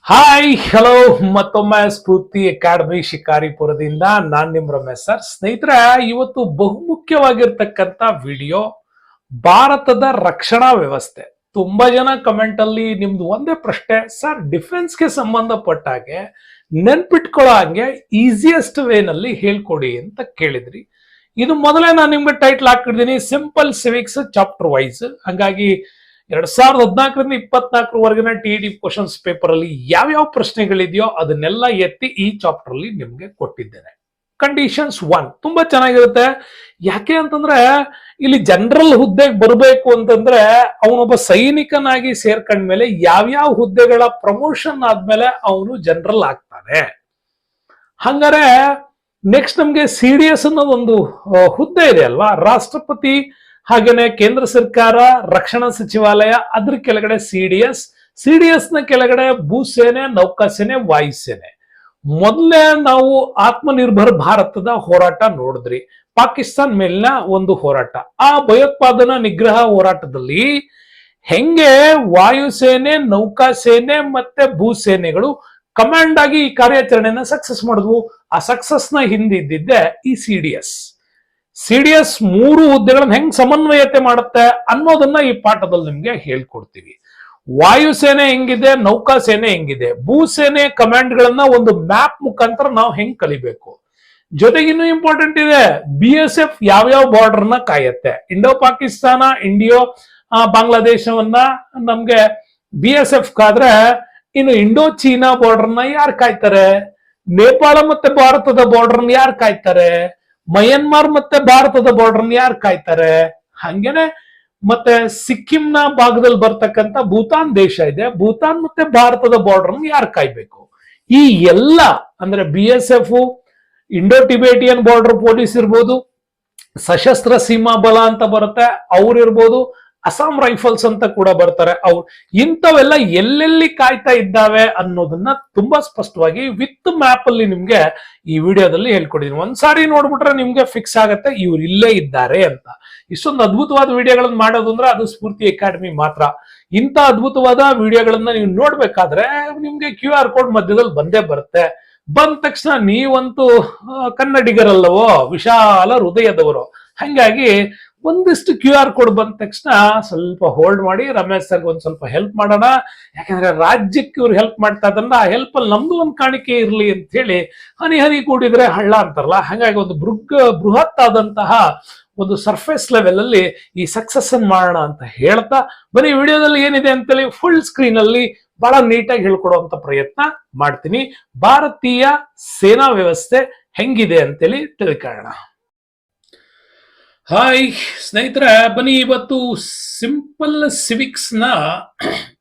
Hi hello ಮತ್ತೊಮ್ಮೆ ಸ್ಫೂರ್ತಿ academy ಶಿಕಾರಿಪುರದಿಂದ ನಾನ್ ನಿಮ್ Ramesh sir. ಸ್ನೇಹಿತರೆ, ಇವತ್ತು ಬಹುಮುಖ್ಯವಾಗಿರ್ತಕ್ಕಂಥ ವಿಡಿಯೋ ಭಾರತದ ರಕ್ಷಣಾ ವ್ಯವಸ್ಥೆ. ತುಂಬಾ ಜನ ಕಮೆಂಟ್ ಅಲ್ಲಿ ನಿಮ್ದು ಒಂದೇ ಪ್ರಶ್ನೆ, ಸರ್ ಡಿಫೆನ್ಸ್ಗೆ ಸಂಬಂಧಪಟ್ಟ ಹಾಗೆ ನೆನ್ಪಿಟ್ಕೊಳ್ಳೋ ಹಂಗೆ ಈಸಿಯೆಸ್ಟ್ ವೇನಲ್ಲಿ ಹೇಳ್ಕೊಡಿ ಅಂತ ಕೇಳಿದ್ರಿ. ಇದು ಮೊದಲೇ ನಾನು ನಿಮ್ಗೆ ಟೈಟ್ಲ್ ಹಾಕಿದ್ದೀನಿ, ಸಿಂಪಲ್ ಸಿವಿಕ್ಸ್ ಚಾಪ್ಟರ್ ವೈಸ್. ಹಂಗಾಗಿ 2014ರಿಂದ 24ವರೆಗಿನ ಟಿ ಕ್ವಶನ್ಸ್ ಪೇಪರ್ ಅಲ್ಲಿ ಯಾವ್ಯಾವ ಪ್ರಶ್ನೆಗಳಿದೆಯೋ ಅದನ್ನೆಲ್ಲ ಎತ್ತಿ ಈ ಚಾಪ್ಟರ್ ಅಲ್ಲಿ ನಿಮ್ಗೆ ಕೊಟ್ಟಿದ್ದೇನೆ. ಕಂಡೀಷನ್ಸ್ 1 ತುಂಬಾ ಚೆನ್ನಾಗಿರುತ್ತೆ. ಯಾಕೆ ಅಂತಂದ್ರೆ ಇಲ್ಲಿ ಜನರಲ್ ಹುದ್ದೆಗೆ ಬರಬೇಕು ಅಂತಂದ್ರೆ ಅವನೊಬ್ಬ ಸೈನಿಕನಾಗಿ ಸೇರ್ಕೊಂಡ್ಮೇಲೆ ಯಾವ್ಯಾವ ಹುದ್ದೆಗಳ ಪ್ರಮೋಷನ್ ಆದ್ಮೇಲೆ ಅವನು ಜನರಲ್ ಆಗ್ತಾನೆ. ಹಂಗಾರೆ ನೆಕ್ಸ್ಟ್ ನಮ್ಗೆ ಸಿಡಿಎಸ್ ಅನ್ನೋದೊಂದು ಹುದ್ದೆ ಇದೆ ಅಲ್ವಾ, ರಾಷ್ಟ್ರಪತಿ ಹಾಗೇನೆ ಕೇಂದ್ರ ಸರ್ಕಾರ, ರಕ್ಷಣಾ ಸಚಿವಾಲಯ, ಅದ್ರ ಕೆಳಗಡೆ ಸಿಡಿಎಸ್ ನ ಕೆಳಗಡೆ ಭೂಸೇನೆ, ನೌಕಾಸೇನೆ, ವಾಯುಸೇನೆ. ಮೊದಲೇ ನಾವು ಆತ್ಮನಿರ್ಭರ್ ಭಾರತದ ಹೋರಾಟ ನೋಡಿದ್ರಿ, ಪಾಕಿಸ್ತಾನ್ ಮೇಲಿನ ಒಂದು ಹೋರಾಟ. ಆ ಭಯೋತ್ಪಾದನಾ ನಿಗ್ರಹ ಹೋರಾಟದಲ್ಲಿ ಹೆಂಗೆ ವಾಯುಸೇನೆ, ನೌಕಾಸೇನೆ ಮತ್ತೆ ಭೂಸೇನೆಗಳು ಕಮಾಂಡ್ ಆಗಿ ಈ ಕಾರ್ಯಾಚರಣೆನ ಸಕ್ಸಸ್ ಮಾಡಿದ್ವು. ಆ ಸಕ್ಸಸ್ ನ ಹಿಂದಿದ್ದೆ ಈ ಸಿಡಿಎಸ್ 3 ಹುದ್ದೆಗಳನ್ನ ಹೆಂಗ್ ಸಮನ್ವಯತೆ ಮಾಡುತ್ತೆ ಅನ್ನೋದನ್ನ ಈ ಪಾಠದಲ್ಲಿ ನಿಮ್ಗೆ ಹೇಳ್ಕೊಡ್ತೀವಿ. ವಾಯುಸೇನೆ ಹೆಂಗಿದೆ, ನೌಕಾಸೇನೆ ಹೆಂಗಿದೆ, ಭೂಸೇನೆ ಕಮಾಂಡ್ ಗಳನ್ನ ಒಂದು ಮ್ಯಾಪ್ ಮುಖಾಂತರ ನಾವು ಹೆಂಗ್ ಕಲಿಬೇಕು. ಜೊತೆಗೆ ಇನ್ನೂ ಇಂಪಾರ್ಟೆಂಟ್ ಇದೆ, BSF ಯಾವ್ಯಾವ ಬಾರ್ಡರ್ ನ ಕಾಯತ್ತೆ. ಇಂಡೋ ಪಾಕಿಸ್ತಾನ, ಬಾಂಗ್ಲಾದೇಶವನ್ನ ನಮ್ಗೆ BSF ಕಾದ್ರೆ, ಇನ್ನು ಇಂಡೋ ಚೀನಾ ಬಾರ್ಡರ್ ನ ಯಾರು ಕಾಯ್ತಾರೆ, ನೇಪಾಳ ಮತ್ತೆ ಭಾರತದ ಬಾರ್ಡರ್ ಯಾರು ಕಾಯ್ತಾರೆ, ಮಯನ್ಮಾರ್ ಮತ್ತೆ ಭಾರತದ ಬಾರ್ಡರ್ ಯಾರು ಕಾಯ್ತಾರೆ. ಹಂಗೇನೆ ಮತ್ತೆ ಸಿಕ್ಕಿಂನ ಭಾಗದಲ್ಲಿ ಬರ್ತಕ್ಕಂಥ ಭೂತಾನ್ ದೇಶ ಇದೆ, ಭೂತಾನ್ ಮತ್ತೆ ಭಾರತದ ಬಾರ್ಡರ್ ಯಾರು ಕಾಯ್ಬೇಕು. ಈ ಎಲ್ಲ ಅಂದ್ರೆ BSF, Indo Tibetan border police ಇರ್ಬೋದು, ಸಶಸ್ತ್ರ ಸೀಮಾ ಬಲ ಅಂತ ಬರುತ್ತೆ ಅವ್ರಿರ್ಬೋದು, ಅಸ್ಸಾಂ ರೈಫಲ್ಸ್ ಅಂತ ಕೂಡ ಬರ್ತಾರೆ ಅವ್ರು. ಇಂಥವೆಲ್ಲ ಎಲ್ಲೆಲ್ಲಿ ಕಾಯ್ತಾ ಇದ್ದಾವೆ ಅನ್ನೋದನ್ನ ತುಂಬಾ ಸ್ಪಷ್ಟವಾಗಿ ವಿತ್ ಮ್ಯಾಪ್ ಅಲ್ಲಿ ನಿಮ್ಗೆ ಈ ವಿಡಿಯೋದಲ್ಲಿ ಹೇಳ್ಕೊಡಿದೀನಿ. ಒಂದ್ಸಾರಿ ನೋಡ್ಬಿಟ್ರೆ ನಿಮ್ಗೆ ಫಿಕ್ಸ್ ಆಗತ್ತೆ ಇವ್ರು ಇಲ್ಲೇ ಇದ್ದಾರೆ ಅಂತ. ಇಷ್ಟೊಂದು ಅದ್ಭುತವಾದ ವಿಡಿಯೋಗಳನ್ನ ಮಾಡೋದು ಅಂದ್ರೆ ಅದು ಸ್ಫೂರ್ತಿ ಅಕಾಡೆಮಿ ಮಾತ್ರ. ಇಂಥ ಅದ್ಭುತವಾದ ವಿಡಿಯೋಗಳನ್ನ ನೀವು ನೋಡ್ಬೇಕಾದ್ರೆ ನಿಮ್ಗೆ QR ಕೋಡ್ ಮಧ್ಯದಲ್ಲಿ ಬಂದೇ ಬರುತ್ತೆ. ಬಂದ ತಕ್ಷಣ ನೀವಂತೂ ಕನ್ನಡಿಗರಲ್ಲವೋ, ವಿಶಾಲ ಹೃದಯದವರು. ಹಂಗಾಗಿ ಒಂದಿಷ್ಟು QR ಕೋಡ್ ಬಂದ ತಕ್ಷಣ ಸ್ವಲ್ಪ ಹೋಲ್ಡ್ ಮಾಡಿ, ರಮೇಶ್ ಸರ್ಗೆ ಒಂದ್ ಸ್ವಲ್ಪ ಹೆಲ್ಪ್ ಮಾಡೋಣ. ಯಾಕಂದ್ರೆ ರಾಜ್ಯಕ್ಕೆ ಇವ್ರು ಹೆಲ್ಪ್ ಮಾಡ್ತಾ ಇದ್ರಿಂದ ಆ ಹೆಲ್ಪ್ ಅಲ್ಲಿ ನಮ್ದು ಒಂದು ಕಾಣಿಕೆ ಇರ್ಲಿ ಅಂತ ಹೇಳಿ, ಹನಿ ಹನಿ ಕೂಡಿದ್ರೆ ಹಳ್ಳ ಅಂತಾರಲ್ಲ, ಹಾಗಾಗಿ ಒಂದು ಬೃಹತ್ ಆದಂತಹ ಒಂದು ಸರ್ಫೇಸ್ ಲೆವೆಲ್ ಅಲ್ಲಿ ಈ ಸಕ್ಸಸ್ ಅನ್ನು ಮಾಡೋಣ ಅಂತ ಹೇಳ್ತಾ ಬನ್ನಿ ವಿಡಿಯೋದಲ್ಲಿ ಏನಿದೆ ಅಂತೇಳಿ ಫುಲ್ ಸ್ಕ್ರೀನ್ ಅಲ್ಲಿ ಬಹಳ ನೀಟಾಗಿ ಹೇಳ್ಕೊಡುವಂತ ಪ್ರಯತ್ನ ಮಾಡ್ತೀನಿ. ಭಾರತೀಯ ಸೇನಾ ವ್ಯವಸ್ಥೆ ಹೆಂಗಿದೆ ಅಂತೇಳಿ ತಿಳ್ಕೊಳ್ಳೋಣ. ಹಾಯ್ ಸ್ನೇಹಿತರೆ, ಬನ್ನಿ ಇವತ್ತು ಸಿಂಪಲ್ ಸಿವಿಕ್ಸ್ ನ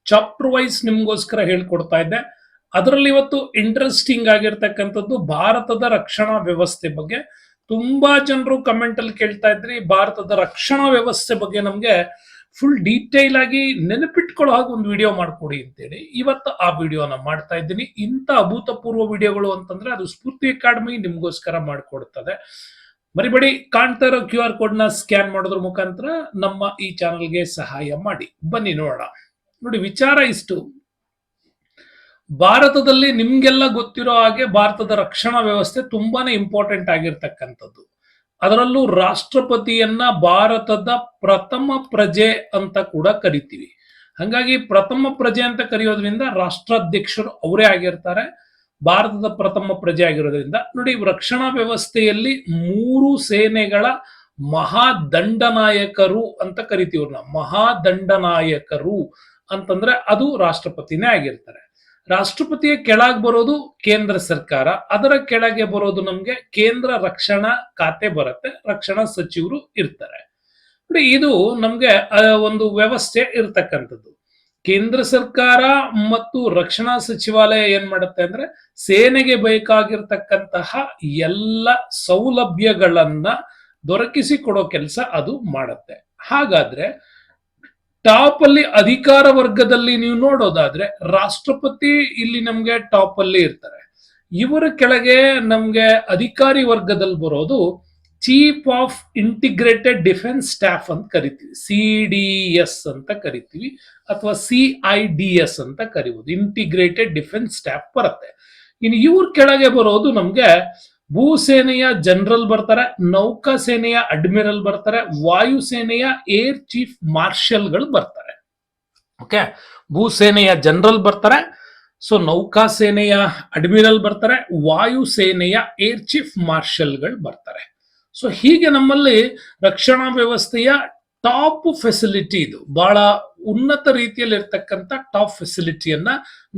ಚಾಪ್ಟರ್ ವೈಸ್ ನಿಮ್ಗೋಸ್ಕರ ಹೇಳ್ಕೊಡ್ತಾ ಇದ್ದೆ. ಅದರಲ್ಲಿ ಇವತ್ತು ಇಂಟ್ರೆಸ್ಟಿಂಗ್ ಆಗಿರ್ತಕ್ಕಂಥದ್ದು ಭಾರತದ ರಕ್ಷಣಾ ವ್ಯವಸ್ಥೆ ಬಗ್ಗೆ. ತುಂಬಾ ಜನರು ಕಮೆಂಟ್ ಅಲ್ಲಿ ಕೇಳ್ತಾ ಇದ್ರಿ, ಭಾರತದ ರಕ್ಷಣಾ ವ್ಯವಸ್ಥೆ ಬಗ್ಗೆ ನಮ್ಗೆ ಫುಲ್ ಡೀಟೇಲ್ ಆಗಿ ನೆನಪಿಟ್ಕೊಳ್ಳೋ ಹಾಗೆ ಒಂದು ವಿಡಿಯೋ ಮಾಡ್ಕೊಡಿ ಅಂತೇಳಿ ಇವತ್ತು ಆ ವಿಡಿಯೋನ ಮಾಡ್ತಾ ಇದ್ದೀನಿ. ಇಂಥ ಅಭೂತಪೂರ್ವ ವಿಡಿಯೋಗಳು ಅಂತಂದ್ರೆ ಅದು ಸ್ಫೂರ್ತಿ ಅಕಾಡೆಮಿ ನಿಮ್ಗೋಸ್ಕರ ಮಾಡ್ಕೊಡ್ತದೆ. ಮರಿಬೇಡಿ, ಕಾಣ್ತಾ ಇರೋ QR ಕೋಡ್ ನ ಸ್ಕ್ಯಾನ್ ಮಾಡೋದ್ರ ಮುಖಾಂತರ ನಮ್ಮ ಈ ಚಾನಲ್ಗೆ ಸಹಾಯ ಮಾಡಿ. ಬನ್ನಿ ನೋಡೋಣ. ನೋಡಿ, ವಿಚಾರ ಇಷ್ಟು, ಭಾರತದಲ್ಲಿ ನಿಮ್ಗೆಲ್ಲ ಗೊತ್ತಿರೋ ಹಾಗೆ ಭಾರತದ ರಕ್ಷಣಾ ವ್ಯವಸ್ಥೆ ತುಂಬಾನೇ ಇಂಪಾರ್ಟೆಂಟ್ ಆಗಿರ್ತಕ್ಕಂಥದ್ದು. ಅದರಲ್ಲೂ ರಾಷ್ಟ್ರಪತಿಯನ್ನ ಭಾರತದ ಪ್ರಥಮ ಪ್ರಜೆ ಅಂತ ಕೂಡ ಕರಿತೀವಿ. ಹಂಗಾಗಿ ಪ್ರಥಮ ಪ್ರಜೆ ಅಂತ ಕರೆಯೋದ್ರಿಂದ ರಾಷ್ಟ್ರಾಧ್ಯಕ್ಷರು ಅವರೇ ಆಗಿರ್ತಾರೆ, ಭಾರತದ ಪ್ರಥಮ ಪ್ರಜೆ ಆಗಿರೋದ್ರಿಂದ. ನೋಡಿ, ರಕ್ಷಣಾ ವ್ಯವಸ್ಥೆಯಲ್ಲಿ 3 ಸೇನೆಗಳ ಮಹಾದಂಡನಾಯಕರು ಅಂತ ಕರಿತೀವಿ. ಮಹಾದಂಡನಾಯಕರು ಅಂತಂದ್ರೆ ಅದು ರಾಷ್ಟ್ರಪತಿನೇ ಆಗಿರ್ತಾರೆ. ರಾಷ್ಟ್ರಪತಿಯ ಕೆಳಗೆ ಬರೋದು ಕೇಂದ್ರ ಸರ್ಕಾರ, ಅದರ ಕೆಳಗೆ ಬರೋದು ನಮ್ಗೆ ಕೇಂದ್ರ ರಕ್ಷಣಾ ಖಾತೆ ಬರುತ್ತೆ, ರಕ್ಷಣಾ ಸಚಿವರು ಇರ್ತಾರೆ. ನೋಡಿ, ಇದು ನಮ್ಗೆ ಒಂದು ವ್ಯವಸ್ಥೆ ಇರ್ತಕ್ಕಂಥದ್ದು. ಕೇಂದ್ರ ಸರ್ಕಾರ ಮತ್ತು ರಕ್ಷಣಾ ಸಚಿವಾಲಯ ಏನ್ ಮಾಡುತ್ತೆ ಅಂದ್ರೆ ಸೇನೆಗೆ ಬೇಕಾಗಿರ್ತಕ್ಕಂತಹ ಎಲ್ಲ ಸೌಲಭ್ಯಗಳನ್ನ ದೊರಕಿಸಿಕೊಡೋ ಕೆಲಸ ಅದು ಮಾಡುತ್ತೆ. ಹಾಗಾದ್ರೆ ಟಾಪ್ ಅಲ್ಲಿ ಅಧಿಕಾರ ವರ್ಗದಲ್ಲಿ ನೀವು ನೋಡೋದಾದ್ರೆ ರಾಷ್ಟ್ರಪತಿ ಇಲ್ಲಿ ನಮ್ಗೆ ಟಾಪ್ ಅಲ್ಲಿ ಇರ್ತಾರೆ. ಇವರ ಕೆಳಗೆ ನಮ್ಗೆ ಅಧಿಕಾರಿ ವರ್ಗದಲ್ಲಿ ಬರೋದು chief of integrated defence staff ಅಂತ ಕರಿತೀವಿ, CDS ಅಂತ ಕರಿತೀವಿ, ಅಥವಾ CIDS ಅಂತ ಕರಿಬಹುದು. ಇಂಟಿಗ್ರೇಟೆಡ್ ಡಿಫೆನ್ಸ್ ಸ್ಟಾಫ್ ಬರುತ್ತೆ. ಇನ್ನು ಇವ್ರ ಕೆಳಗೆ ಬರೋದು ನಮ್ಗೆ ಭೂಸೇನೆಯ ಜನರಲ್ ಬರ್ತಾರೆ, ನೌಕಾ ಸೇನೆಯ ಅಡ್ಮಿರಲ್ ಬರ್ತಾರೆ, ವಾಯುಸೇನೆಯ ಏರ್ ಚೀಫ್ ಮಾರ್ಷಲ್ಗಳು ಬರ್ತಾರೆ. ಓಕೆ, ಭೂಸೇನೆಯ ಜನರಲ್ ಬರ್ತಾರೆ, ಸೊ ನೌಕಾ ಸೇನೆಯ ಅಡ್ಮಿರಲ್ ಬರ್ತಾರೆ, ವಾಯುಸೇನೆಯ ಏರ್ ಚೀಫ್ ಮಾರ್ಷಲ್ಗಳು ಬರ್ತಾರೆ. ಸೊ ಹೀಗೆ ನಮ್ಮಲ್ಲಿ ರಕ್ಷಣಾ ವ್ಯವಸ್ಥೆಯ ಟಾಪ್ ಫೆಸಿಲಿಟಿ, ಇದು ಬಹಳ ಉನ್ನತ ರೀತಿಯಲ್ಲಿ ಇರ್ತಕ್ಕಂಥ ಟಾಪ್ ಫೆಸಿಲಿಟಿಯನ್ನ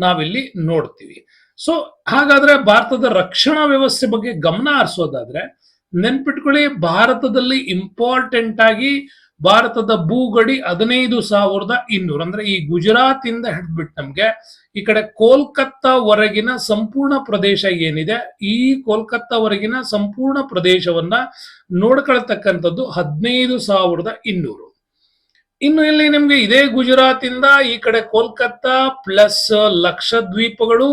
ನಾವಿಲ್ಲಿ ನೋಡ್ತೀವಿ. ಸೊ ಹಾಗಾದ್ರೆ ಭಾರತದ ರಕ್ಷಣಾ ವ್ಯವಸ್ಥೆ ಬಗ್ಗೆ ಗಮನ ಹರಿಸೋದಾದ್ರೆ ನೆನ್ಪಿಟ್ಕೊಳ್ಳಿ, ಭಾರತದಲ್ಲಿ ಇಂಪಾರ್ಟೆಂಟ್ ಆಗಿ ಭಾರತದ ಭೂಗಡಿ 15,200, ಅಂದ್ರೆ ಈ ಗುಜರಾತ್ ಇಂದ ಹಿಡಿದ್ಬಿಟ್ಟು ನಮ್ಗೆ ಈ ಕಡೆ ಕೋಲ್ಕತ್ತಾವರೆಗಿನ ಸಂಪೂರ್ಣ ಪ್ರದೇಶ ಏನಿದೆ, ಈ ಕೋಲ್ಕತ್ತಾವರೆಗಿನ ಸಂಪೂರ್ಣ ಪ್ರದೇಶವನ್ನ ನೋಡ್ಕೊಳ್ತಕ್ಕಂಥದ್ದು 15,200. ಇನ್ನು ಇಲ್ಲಿ ನಿಮ್ಗೆ ಇದೇ ಗುಜರಾತ್ ಇಂದ ಈ ಕಡೆ ಕೋಲ್ಕತ್ತಾ ಪ್ಲಸ್ ಲಕ್ಷದ್ವೀಪಗಳು,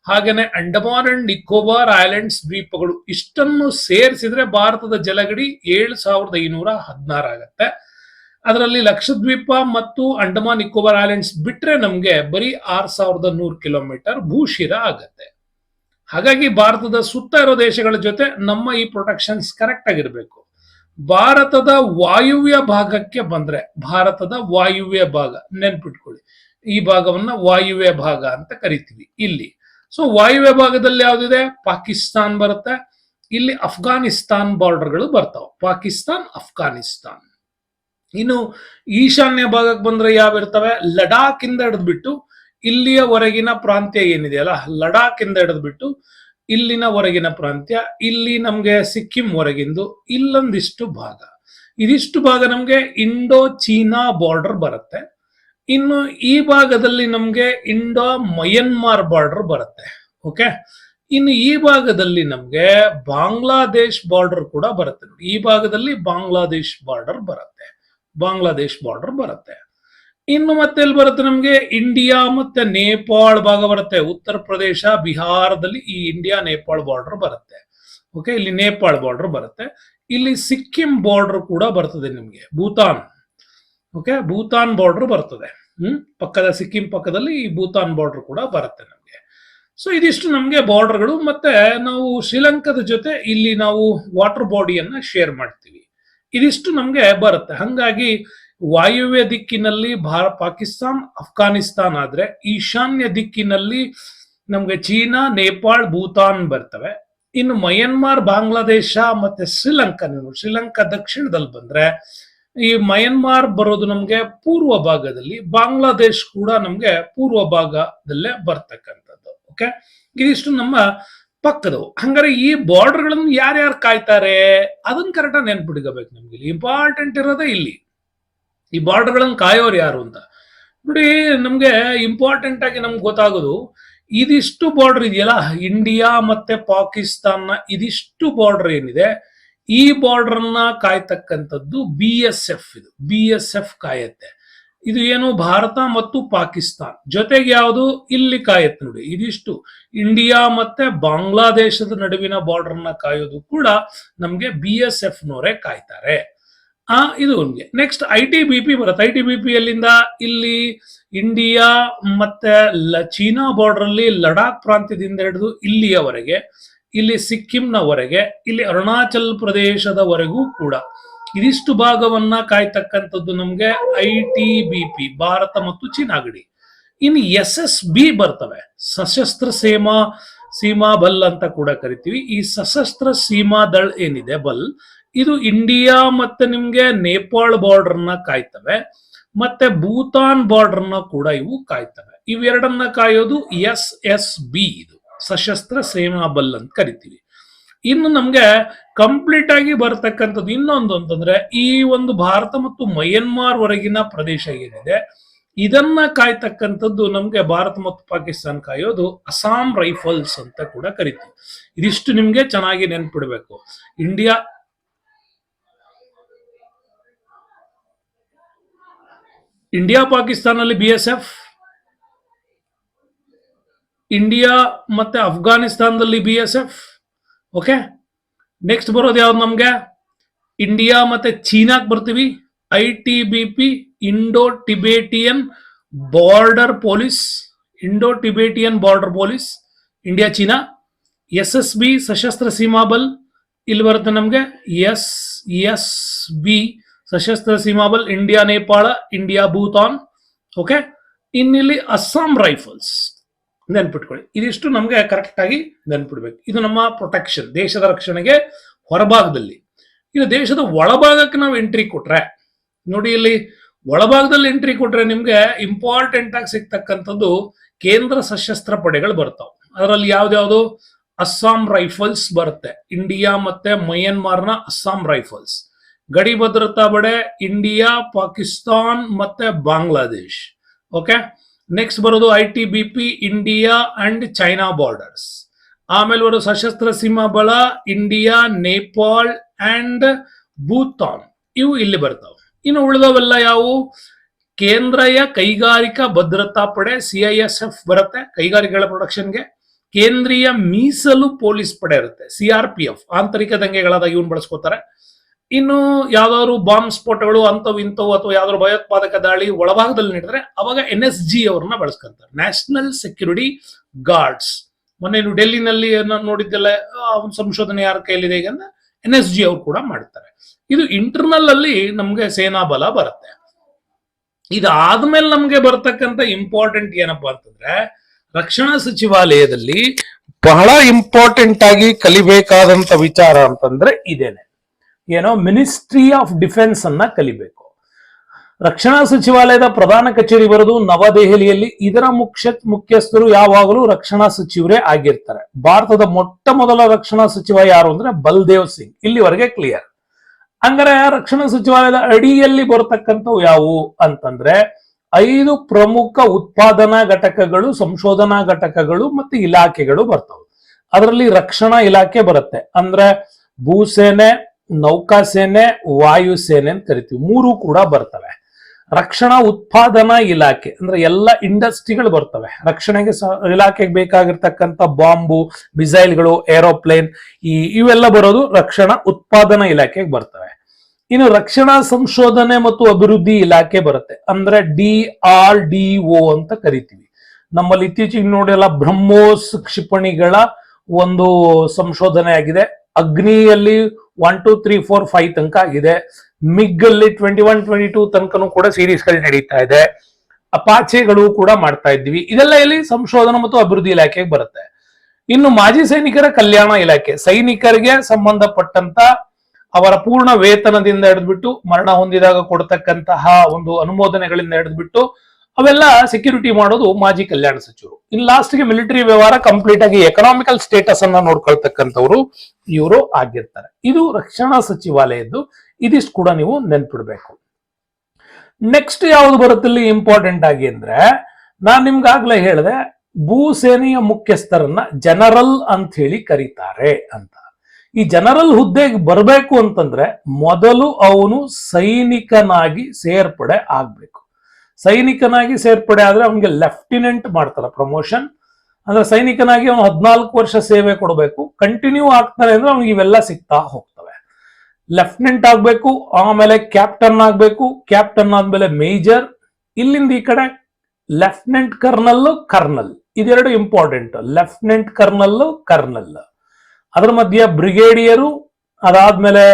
ಹಾಗೇನೆ ಅಂಡಮಾನ್ ಅಂಡ್ ನಿಕೋಬಾರ್ ಐಲ್ಯಾಂಡ್ಸ್ ದ್ವೀಪಗಳು, ಇಷ್ಟನ್ನು ಸೇರಿಸಿದ್ರೆ ಭಾರತದ ಜಲಗಡಿ 7,516 ಆಗತ್ತೆ. ಅದರಲ್ಲಿ ಲಕ್ಷದ್ವೀಪ ಮತ್ತು ಅಂಡಮಾನ್ ನಿಕೋಬಾರ್ ಐಲ್ಯಾಂಡ್ಸ್ ಬಿಟ್ರೆ ನಮ್ಗೆ ಬರೀ 6,100 ಕಿಲೋಮೀಟರ್ ಭೂಶಿರ ಆಗತ್ತೆ. ಹಾಗಾಗಿ ಭಾರತದ ಸುತ್ತ ಇರೋ ದೇಶಗಳ ಜೊತೆ ನಮ್ಮ ಈ ಪ್ರೊಟೆಕ್ಷನ್ಸ್ ಕರೆಕ್ಟ್ ಆಗಿರ್ಬೇಕು. ಭಾರತದ ವಾಯುವ್ಯ ಭಾಗಕ್ಕೆ ಬಂದ್ರೆ, ಭಾರತದ ವಾಯುವ್ಯ ಭಾಗ ನೆನ್ಪಿಟ್ಕೊಳ್ಳಿ, ಈ ಭಾಗವನ್ನ ವಾಯುವ್ಯ ಭಾಗ ಅಂತ ಕರಿತೀವಿ ಇಲ್ಲಿ. ಸೊ ವಾಯುವ್ಯ ಭಾಗದಲ್ಲಿ ಯಾವ್ದಿದೆ, ಪಾಕಿಸ್ತಾನ್ ಬರುತ್ತೆ, ಇಲ್ಲಿ ಅಫ್ಘಾನಿಸ್ತಾನ್ ಬಾರ್ಡರ್ಗಳು ಬರ್ತಾವ, ಪಾಕಿಸ್ತಾನ್ ಅಫ್ಘಾನಿಸ್ತಾನ್. ಇನ್ನು ಈಶಾನ್ಯ ಭಾಗಕ್ಕೆ ಬಂದ್ರೆ ಯಾವಿರ್ತವೆ, ಲಡಾಖ್ ಇಂದ ಹಿಡಿದ್ಬಿಟ್ಟು ಇಲ್ಲಿಯವರೆಗಿನ ಪ್ರಾಂತ್ಯ ಏನಿದೆಯಲ್ಲ, ಲಡಾಖ್ ಇಂದ ಹಿಡಿದ್ಬಿಟ್ಟು ಇಲ್ಲಿನ ಹೊರಗಿನ ಪ್ರಾಂತ್ಯ, ಇಲ್ಲಿ ನಮ್ಗೆ ಸಿಕ್ಕಿಂ ಹೊರಗಿಂದು ಇಲ್ಲೊಂದಿಷ್ಟು ಭಾಗ, ಇದಿಷ್ಟು ಭಾಗ ನಮ್ಗೆ ಇಂಡೋ ಚೀನಾ ಬಾರ್ಡರ್ ಬರುತ್ತೆ. ಇನ್ನು ಈ ಭಾಗದಲ್ಲಿ ನಮ್ಗೆ ಇಂಡೋ ಮಯನ್ಮಾರ್ ಬಾರ್ಡರ್ ಬರುತ್ತೆ. ಓಕೆ, ಇನ್ನು ಈ ಭಾಗದಲ್ಲಿ ನಮ್ಗೆ ಬಾಂಗ್ಲಾದೇಶ್ ಬಾರ್ಡರ್ ಕೂಡ ಬರುತ್ತೆ. ನೋಡಿ, ಈ ಭಾಗದಲ್ಲಿ ಬಾಂಗ್ಲಾದೇಶ್ ಬಾರ್ಡರ್ ಬರುತ್ತೆ, ಬಾಂಗ್ಲಾದೇಶ್ ಬಾರ್ಡರ್ ಬರುತ್ತೆ. ಇನ್ನು ಮತ್ತೆ ಎಲ್ಲಿ ಬರುತ್ತೆ, ನಮ್ಗೆ ಇಂಡಿಯಾ ಮತ್ತೆ ನೇಪಾಳ್ ಭಾಗ ಬರುತ್ತೆ. ಉತ್ತರ ಪ್ರದೇಶ ಬಿಹಾರದಲ್ಲಿ ಈ ಇಂಡಿಯಾ ನೇಪಾಳ್ ಬಾರ್ಡರ್ ಬರುತ್ತೆ. ಓಕೆ, ಇಲ್ಲಿ ನೇಪಾಳ್ ಬಾರ್ಡರ್ ಬರುತ್ತೆ. ಇಲ್ಲಿ ಸಿಕ್ಕಿಂ ಬಾರ್ಡರ್ ಕೂಡ ಬರ್ತದೆ ನಿಮ್ಗೆ, ಭೂತಾನ್. ಓಕೆ, ಭೂತಾನ್ ಬಾರ್ಡರ್ ಬರ್ತದೆ. ಪಕ್ಕದ ಸಿಕ್ಕಿಂ ಪಕ್ಕದಲ್ಲಿ ಈ ಭೂತಾನ್ ಬಾರ್ಡರ್ ಕೂಡ ಬರುತ್ತೆ ನಮ್ಗೆ. ಸೊ ಇದಿಷ್ಟು ನಮ್ಗೆ ಬಾರ್ಡರ್ಗಳು. ಮತ್ತೆ ನಾವು ಶ್ರೀಲಂಕಾದ ಜೊತೆ ಇಲ್ಲಿ ನಾವು ವಾಟರ್ ಬಾಡಿಯನ್ನ ಶೇರ್ ಮಾಡ್ತೀವಿ. ಇದಿಷ್ಟು ನಮ್ಗೆ ಬರುತ್ತೆ. ಹಂಗಾಗಿ ವಾಯುವ್ಯ ದಿಕ್ಕಿನಲ್ಲಿ ಪಾಕಿಸ್ತಾನ್ ಅಫ್ಘಾನಿಸ್ತಾನ್ ಆದ್ರೆ, ಈಶಾನ್ಯ ದಿಕ್ಕಿನಲ್ಲಿ ನಮ್ಗೆ ಚೀನಾ ನೇಪಾಳ್ ಭೂತಾನ್ ಬರ್ತವೆ. ಇನ್ನು ಮಯನ್ಮಾರ್ ಬಾಂಗ್ಲಾದೇಶ ಮತ್ತೆ ಶ್ರೀಲಂಕಾ, ಶ್ರೀಲಂಕಾ ದಕ್ಷಿಣದಲ್ಲಿ ಬಂದ್ರೆ ಈ ಮಯನ್ಮಾರ್ ಬರೋದು ನಮ್ಗೆ ಪೂರ್ವ ಭಾಗದಲ್ಲಿ, ಬಾಂಗ್ಲಾದೇಶ್ ಕೂಡ ನಮ್ಗೆ ಪೂರ್ವ ಭಾಗದಲ್ಲೇ ಬರ್ತಕ್ಕಂಥದ್ದು. ಓಕೆ, ಇದಿಷ್ಟು ನಮ್ಮ ಪಕ್ಕದವು. ಹಂಗಾರೆ ಈ ಬಾರ್ಡರ್ಗಳನ್ನು ಯಾರ್ಯಾರು ಕಾಯ್ತಾರೆ ಅದನ್ನ ಕರೆಕ್ಟಾಗಿ ನೆನ್ಪಿಟ್ಕೋಬೇಕು. ನಮ್ಗೆ ಇಂಪಾರ್ಟೆಂಟ್ ಇರೋದೇ ಇಲ್ಲಿ ಈ ಬಾರ್ಡರ್ಗಳನ್ನು ಕಾಯೋರು ಯಾರು ಅಂತ. ನೋಡಿ, ನಮ್ಗೆ ಇಂಪಾರ್ಟೆಂಟ್ ಆಗಿ ನಮ್ಗೆ ಗೊತ್ತಾಗೋದು ಇದಿಷ್ಟು ಬಾರ್ಡರ್ ಇದೆಯಲ್ಲ, ಇಂಡಿಯಾ ಮತ್ತೆ ಪಾಕಿಸ್ತಾನ ಇದಿಷ್ಟು ಬಾರ್ಡರ್ ಏನಿದೆ, ಈ ಬಾರ್ಡರ್ನ ಕಾಯ್ತಕ್ಕಂಥದ್ದು BSF. ಇದು BSF ಕಾಯತ್ತೆ. ಇದು ಏನು, ಭಾರತ ಮತ್ತು ಪಾಕಿಸ್ತಾನ್ ಜೊತೆಗೆ ಯಾವುದು ಇಲ್ಲಿ ಕಾಯತ್ತೆ. ನೋಡಿ, ಇದಿಷ್ಟು ಇಂಡಿಯಾ ಮತ್ತೆ ಬಾಂಗ್ಲಾದೇಶದ ನಡುವಿನ ಬಾರ್ಡರ್ನ ಕಾಯೋದು ಕೂಡ ನಮ್ಗೆ BSF ನವರೇ ಕಾಯ್ತಾರೆ. ಇದು ನಮ್ಗೆ ನೆಕ್ಸ್ಟ್ ITBP ಬರುತ್ತೆ. ITBP ಎಲ್ಲಿಂದ, ಇಲ್ಲಿ ಇಂಡಿಯಾ ಮತ್ತೆ ಚೀನಾ ಬಾರ್ಡರ್ ಅಲ್ಲಿ ಲಡಾಖ್ ಪ್ರಾಂತ್ಯದಿಂದ ಹಿಡಿದು ಇಲ್ಲಿಯವರೆಗೆ, ಇಲ್ಲಿ ಸಿಕ್ಕಿಂನವರೆಗೆ, ಇಲ್ಲಿ ಅರುಣಾಚಲ್ ಪ್ರದೇಶದವರೆಗೂ ಕೂಡ ಇದಿಷ್ಟು ಭಾಗವನ್ನ ಕಾಯ್ತಕ್ಕಂಥದ್ದು ನಮ್ಗೆ ITBP, ಭಾರತ ಮತ್ತು ಚೀನಾ ಗಡಿ. ಇನ್ನು SSB ಬರ್ತವೆ, ಸಶಸ್ತ್ರ ಸೀಮಾ ಬಲ್ ಅಂತ ಕೂಡ ಕರಿತೀವಿ. ಈ ಸಶಸ್ತ್ರ ಸೀಮಾ ದಳ್ ಏನಿದೆ ಬಲ್, ಇದು ಇಂಡಿಯಾ ಮತ್ತೆ ನಿಮ್ಗೆ ನೇಪಾಳ್ ಬಾರ್ಡರ್ನ ಕಾಯ್ತವೆ, ಮತ್ತೆ ಭೂತಾನ್ ಬಾರ್ಡರ್ನ ಕೂಡ ಇವು ಕಾಯ್ತವೆ. ಇವೆರಡನ್ನ ಕಾಯೋದು SSB, ಇದು ಸಶಸ್ತ್ರ ಸೇನಾ ಬಲ್ ಅಂತ ಕರಿತೀವಿ. ಇನ್ನು ನಮ್ಗೆ ಕಂಪ್ಲೀಟ್ ಆಗಿ ಬರ್ತಕ್ಕಂಥದ್ದು ಇನ್ನೊಂದು ಅಂತಂದ್ರೆ, ಈ ಒಂದು ಭಾರತ ಮತ್ತು ಮಯನ್ಮಾರ್ ವರೆಗಿನ ಪ್ರದೇಶ ಏನಿದೆ ಇದನ್ನ ಕಾಯ್ತಕ್ಕಂಥದ್ದು ನಮ್ಗೆ ಭಾರತ ಮತ್ತು ಪಾಕಿಸ್ತಾನ ಕಾಯೋದು ಅಸ್ಸಾಂ ರೈಫಲ್ಸ್ ಅಂತ ಕೂಡ ಕರಿತೀವಿ. ಇದಿಷ್ಟು ನಿಮ್ಗೆ ಚೆನ್ನಾಗಿ ನೆನ್ಪಿಡ್ಬೇಕು. ಇಂಡಿಯಾ ಪಾಕಿಸ್ತಾನಲ್ಲಿ BSF, ಇಂಡಿಯಾ ಮತ್ತೆ ಅಫ್ಘಾನಿಸ್ತಾನದಲ್ಲಿ BSF. ಓಕೆ, ನೆಕ್ಸ್ಟ್ ಬರೋದು ಯಾವ್ದು ನಮ್ಗೆ, ಇಂಡಿಯಾ ಮತ್ತೆ ಚೀನಾಕ್ ಬರ್ತೀವಿ. ITBP, Indo Tibetan border police, Indo Tibetan border police, India China. SSB Sashastra Seema ಬಲ್, ಇಲ್ಲಿ ಬರುತ್ತೆ ನಮ್ಗೆ SSB Sashastra Seema Bal, India Nepal, India Bhutan. Okay, ಇನ್ನಿಲ್ಲಿ ಅಸ್ಸಾಂ ರೈಫಲ್ಸ್ ನೆನ್ಪಿಟ್ಕೊಳ್ಳಿ. ಇದಿಷ್ಟು ನಮ್ಗೆ ಕರೆಕ್ಟ್ ಆಗಿ ನೆನ್ಪಿಡ್ಬೇಕು. ಇದು ನಮ್ಮ ಪ್ರೊಟೆಕ್ಷನ್, ದೇಶದ ರಕ್ಷಣೆಗೆ ಹೊರಭಾಗದಲ್ಲಿ. ಇನ್ನು ದೇಶದ ಒಳಭಾಗಕ್ಕೆ ನಾವು ಎಂಟ್ರಿ ಕೊಟ್ರೆ ನೋಡಿ, ಇಲ್ಲಿ ಒಳಭಾಗದಲ್ಲಿ ಎಂಟ್ರಿ ಕೊಟ್ರೆ ನಿಮ್ಗೆ ಇಂಪಾರ್ಟೆಂಟ್ ಆಗಿ ಸಿಗ್ತಕ್ಕಂಥದ್ದು ಕೇಂದ್ರ ಸಶಸ್ತ್ರ ಪಡೆಗಳು ಬರ್ತಾವ. ಅದರಲ್ಲಿ ಯಾವ್ದ್ಯಾವ್ದು? ಅಸ್ಸಾಂ ರೈಫಲ್ಸ್ ಬರುತ್ತೆ, ಇಂಡಿಯಾ ಮತ್ತೆ ಮಯನ್ಮಾರ್ನ ಅಸ್ಸಾಂ ರೈಫಲ್ಸ್. ಗಡಿ ಭದ್ರತಾ ಪಡೆ ಇಂಡಿಯಾ, ಪಾಕಿಸ್ತಾನ್ ಮತ್ತೆ ಬಾಂಗ್ಲಾದೇಶ್. ಓಕೆ, ನೆಕ್ಸ್ಟ್ ಬರೋದು ITBP, India and China borders. ಆಮೇಲೆ ಬರೋದು ಸಶಸ್ತ್ರ ಸೀಮಾ ಬಲ ಇಂಡಿಯಾ, ನೇಪಾಳ್ ಅಂಡ್ ಭೂತಾನ್. ಇವು ಇಲ್ಲಿ ಬರ್ತಾವ. ಇನ್ನು ಉಳಿದವೆಲ್ಲ ಯಾವುವು? ಕೇಂದ್ರೀಯ ಕೈಗಾರಿಕಾ ಭದ್ರತಾ ಪಡೆ CISF ಬರುತ್ತೆ ಕೈಗಾರಿಕೆಗಳ ಪ್ರೊಟೆಕ್ಷನ್ಗೆ. ಕೇಂದ್ರೀಯ ಮೀಸಲು ಪೊಲೀಸ್ ಪಡೆ ಇರುತ್ತೆ CRPF, ಆಂತರಿಕ ದಂಗೆಗಳಾದ ಇವನ್ ಬಳಸ್ಕೋತಾರೆ. ಇನ್ನು ಯಾವ್ದಾದ್ರು ಬಾಂಬ್ ಸ್ಫೋಟಗಳು ಅಂತವು ಇಂಥವು ಅಥವಾ ಯಾವ್ದಾದ್ರು ಭಯೋತ್ಪಾದಕ ದಾಳಿ ಒಳಭಾಗದಲ್ಲಿ ನಡೆದ್ರೆ ಅವಾಗ NSG ಅವ್ರನ್ನ ಬಳಸ್ಕೊಂತಾರೆ, ನ್ಯಾಷನಲ್ ಸೆಕ್ಯೂರಿಟಿ ಗಾರ್ಡ್ಸ್. ಮೊನ್ನೆ ನೀವು ಡೆಲ್ಲಿನಲ್ಲಿ ನೋಡಿದ್ದೆಲ್ಲ ಸಂಶೋಧನೆ ಯಾರ ಕೈಲಿದೆ ಈಗ ಅಂದ್ರೆ NSG ಅವ್ರು ಕೂಡ ಮಾಡ್ತಾರೆ. ಇದು ಇಂಟರ್ನಲ್ ಅಲ್ಲಿ ನಮ್ಗೆ ಸೇನಾ ಬಲ ಬರುತ್ತೆ. ಇದಾದ್ಮೇಲೆ ನಮ್ಗೆ ಬರ್ತಕ್ಕಂಥ ಇಂಪಾರ್ಟೆಂಟ್ ಏನಪ್ಪಾ ಅಂತಂದ್ರೆ, ರಕ್ಷಣಾ ಸಚಿವಾಲಯದಲ್ಲಿ ಬಹಳ ಇಂಪಾರ್ಟೆಂಟ್ ಆಗಿ ಕಲಿಬೇಕಾದಂತ ವಿಚಾರ ಅಂತಂದ್ರೆ ಇದೇನೆ, ಏನೋ ಮಿನಿಸ್ಟ್ರಿ ಆಫ್ ಡಿಫೆನ್ಸ್ ಅನ್ನ ಕಲಿಬೇಕು. ರಕ್ಷಣಾ ಸಚಿವಾಲಯದ ಪ್ರಧಾನ ಕಚೇರಿ ಬರೋದು ನವದೆಹಲಿಯಲ್ಲಿ. ಇದರ ಮುಖ್ಯಸ್ಥರು ಯಾವಾಗಲೂ ರಕ್ಷಣಾ ಸಚಿವರೇ ಆಗಿರ್ತಾರೆ. ಭಾರತದ ಮೊಟ್ಟ ಮೊದಲ ರಕ್ಷಣಾ ಸಚಿವ ಯಾರು ಅಂದ್ರೆ ಬಲ್ದೇವ್ ಸಿಂಗ್. ಇಲ್ಲಿವರೆಗೆ ಕ್ಲಿಯರ್. ಹಂಗಾರೆ ರಕ್ಷಣಾ ಸಚಿವಾಲಯದ ಅಡಿಯಲ್ಲಿ ಬರತಕ್ಕಂಥವು ಯಾವುವು ಅಂತಂದ್ರೆ 5 ಪ್ರಮುಖ ಉತ್ಪಾದನಾ ಘಟಕಗಳು, ಸಂಶೋಧನಾ ಘಟಕಗಳು ಮತ್ತು ಇಲಾಖೆಗಳು ಬರ್ತವೆ. ಅದರಲ್ಲಿ ರಕ್ಷಣಾ ಇಲಾಖೆ ಬರುತ್ತೆ, ಅಂದ್ರೆ ಭೂಸೇನೆ, ನೌಕಾಸೇನೆ, ವಾಯುಸೇನೆ ಅಂತ ಕರಿತೀವಿ, 3 ಕೂಡ ಬರ್ತವೆ. ರಕ್ಷಣಾ ಉತ್ಪಾದನಾ ಇಲಾಖೆ ಅಂದ್ರೆ ಎಲ್ಲ ಇಂಡಸ್ಟ್ರಿಗಳು ಬರ್ತವೆ. ರಕ್ಷಣೆಗೆ ಇಲಾಖೆಗೆ ಬೇಕಾಗಿರ್ತಕ್ಕಂಥ ಬಾಂಬು, ಮಿಸೈಲ್ಗಳು, ಏರೋಪ್ಲೇನ್ ಇವೆಲ್ಲ ಬರೋದು ರಕ್ಷಣಾ ಉತ್ಪಾದನಾ ಇಲಾಖೆಗೆ ಬರ್ತವೆ. ಇನ್ನು ರಕ್ಷಣಾ ಸಂಶೋಧನೆ ಮತ್ತು ಅಭಿವೃದ್ಧಿ ಇಲಾಖೆ ಬರುತ್ತೆ, ಅಂದ್ರೆ DRDO ಅಂತ ಕರಿತೀವಿ. ನಮ್ಮಲ್ಲಿ ಇತ್ತೀಚೆಗೆ ನೋಡಿ ಎಲ್ಲ ಬ್ರಹ್ಮೋಸ್ ಕ್ಷಿಪಣಿಗಳ ಒಂದು ಸಂಶೋಧನೆ ಆಗಿದೆ. ಅಗ್ನಿಯಲ್ಲಿ 1, 2, 3, 4, 5 ತನಕ ಆಗಿದೆ. ಮಿಗ್ ಅಲ್ಲಿ 21, 22 ತನಕನೂ ಕೂಡ ಸೀರೀಸ್ಗಳು ನಡೀತಾ ಇದೆ. ಅಪಾಚೆಗಳು ಕೂಡ ಮಾಡ್ತಾ ಇದ್ವಿ. ಇದೆಲ್ಲ ಇಲ್ಲಿ ಸಂಶೋಧನಾ ಮತ್ತು ಅಭಿವೃದ್ಧಿ ಇಲಾಖೆಗೆ ಬರುತ್ತೆ. ಇನ್ನು ಮಾಜಿ ಸೈನಿಕರ ಕಲ್ಯಾಣ ಇಲಾಖೆ, ಸೈನಿಕರಿಗೆ ಸಂಬಂಧಪಟ್ಟಂತ ಅವರ ಪೂರ್ಣ ವೇತನದಿಂದ ಹಿಡಿದ್ಬಿಟ್ಟು ಮರಣ ಹೊಂದಿದಾಗ ಕೊಡ್ತಕ್ಕಂತಹ ಒಂದು ಅನುಮೋದನೆಗಳಿಂದ ಹಿಡಿದ್ಬಿಟ್ಟು ಅವೆಲ್ಲ ಸೆಕ್ಯೂರಿಟಿ ಮಾಡೋದು ಮಾಜಿ ಕಲ್ಯಾಣ ಸಚಿವರು. ಇನ್ ಲಾಸ್ಟ್ಗೆ ಮಿಲಿಟರಿ ವ್ಯವಹಾರ ಕಂಪ್ಲೀಟ್ ಆಗಿ ಎಕನಾಮಿಕಲ್ ಸ್ಟೇಟಸ್ ಅನ್ನ ನೋಡ್ಕೊಳ್ತಕ್ಕಂಥವ್ರು ಇವರು ಆಗಿರ್ತಾರೆ. ಇದು ರಕ್ಷಣಾ ಸಚಿವಾಲಯದ್ದು. ಇದಿಷ್ಟು ಕೂಡ ನೀವು ನೆನ್ಪಿಡ್ಬೇಕು. ನೆಕ್ಸ್ಟ್ ಯಾವ್ದು ಬರುತ್ತಿಲ್ಲಿ ಇಂಪಾರ್ಟೆಂಟ್ ಆಗಿ ಅಂದ್ರೆ, ನಾನ್ ನಿಮ್ಗಾಗ್ಲೇ ಹೇಳಿದೆ ಭೂಸೇನೆಯ ಮುಖ್ಯಸ್ಥರನ್ನ ಜನರಲ್ ಅಂತ ಹೇಳಿ ಕರೀತಾರೆ ಅಂತ. ಈ ಜನರಲ್ ಹುದ್ದೆಗೆ ಬರಬೇಕು ಅಂತಂದ್ರೆ ಮೊದಲು ಅವನು ಸೈನಿಕನಾಗಿ ಸೇರ್ಪಡೆ ಆಗ್ಬೇಕು. ಸೈನಿಕನಾಗಿ ಸೇರ್ಪಡೆ ಆದ್ರೆ ಅವನಿಗೆ ಲೆಫ್ಟಿನೆಂಟ್ ಮಾಡ್ತಾರೆ ಪ್ರಮೋಷನ್. ಅಂದ್ರೆ ಸೈನಿಕನಾಗಿ ಅವನು 14 ವರ್ಷ ಸೇವೆ ಕೊಡಬೇಕು. ಕಂಟಿನ್ಯೂ ಆಗ್ತಾನೆ ಅಂದ್ರೆ ಅವ್ನಿಗೆ ಇವೆಲ್ಲ ಸಿಗ್ತಾ ಹೋಗ್ತವೆ. ಲೆಫ್ಟಿನೆಂಟ್ ಆಗ್ಬೇಕು, ಆಮೇಲೆ ಕ್ಯಾಪ್ಟನ್ ಆಗ್ಬೇಕು, ಕ್ಯಾಪ್ಟನ್ ಆದ್ಮೇಲೆ ಮೇಜರ್, ಇಲ್ಲಿಂದ ಈ ಕಡೆ ಲೆಫ್ಟಿನೆಂಟ್ ಕರ್ನಲ್, ಕರ್ನಲ್, ಇದೆರಡು ಇಂಪಾರ್ಟೆಂಟ್. ಲೆಫ್ಟಿನೆಂಟ್ ಕರ್ನಲ್, ಕರ್ನಲ್, ಅದರ ಮಧ್ಯ ಬ್ರಿಗೇಡಿಯರು, ಅದಾದ್ಮೇಲೆ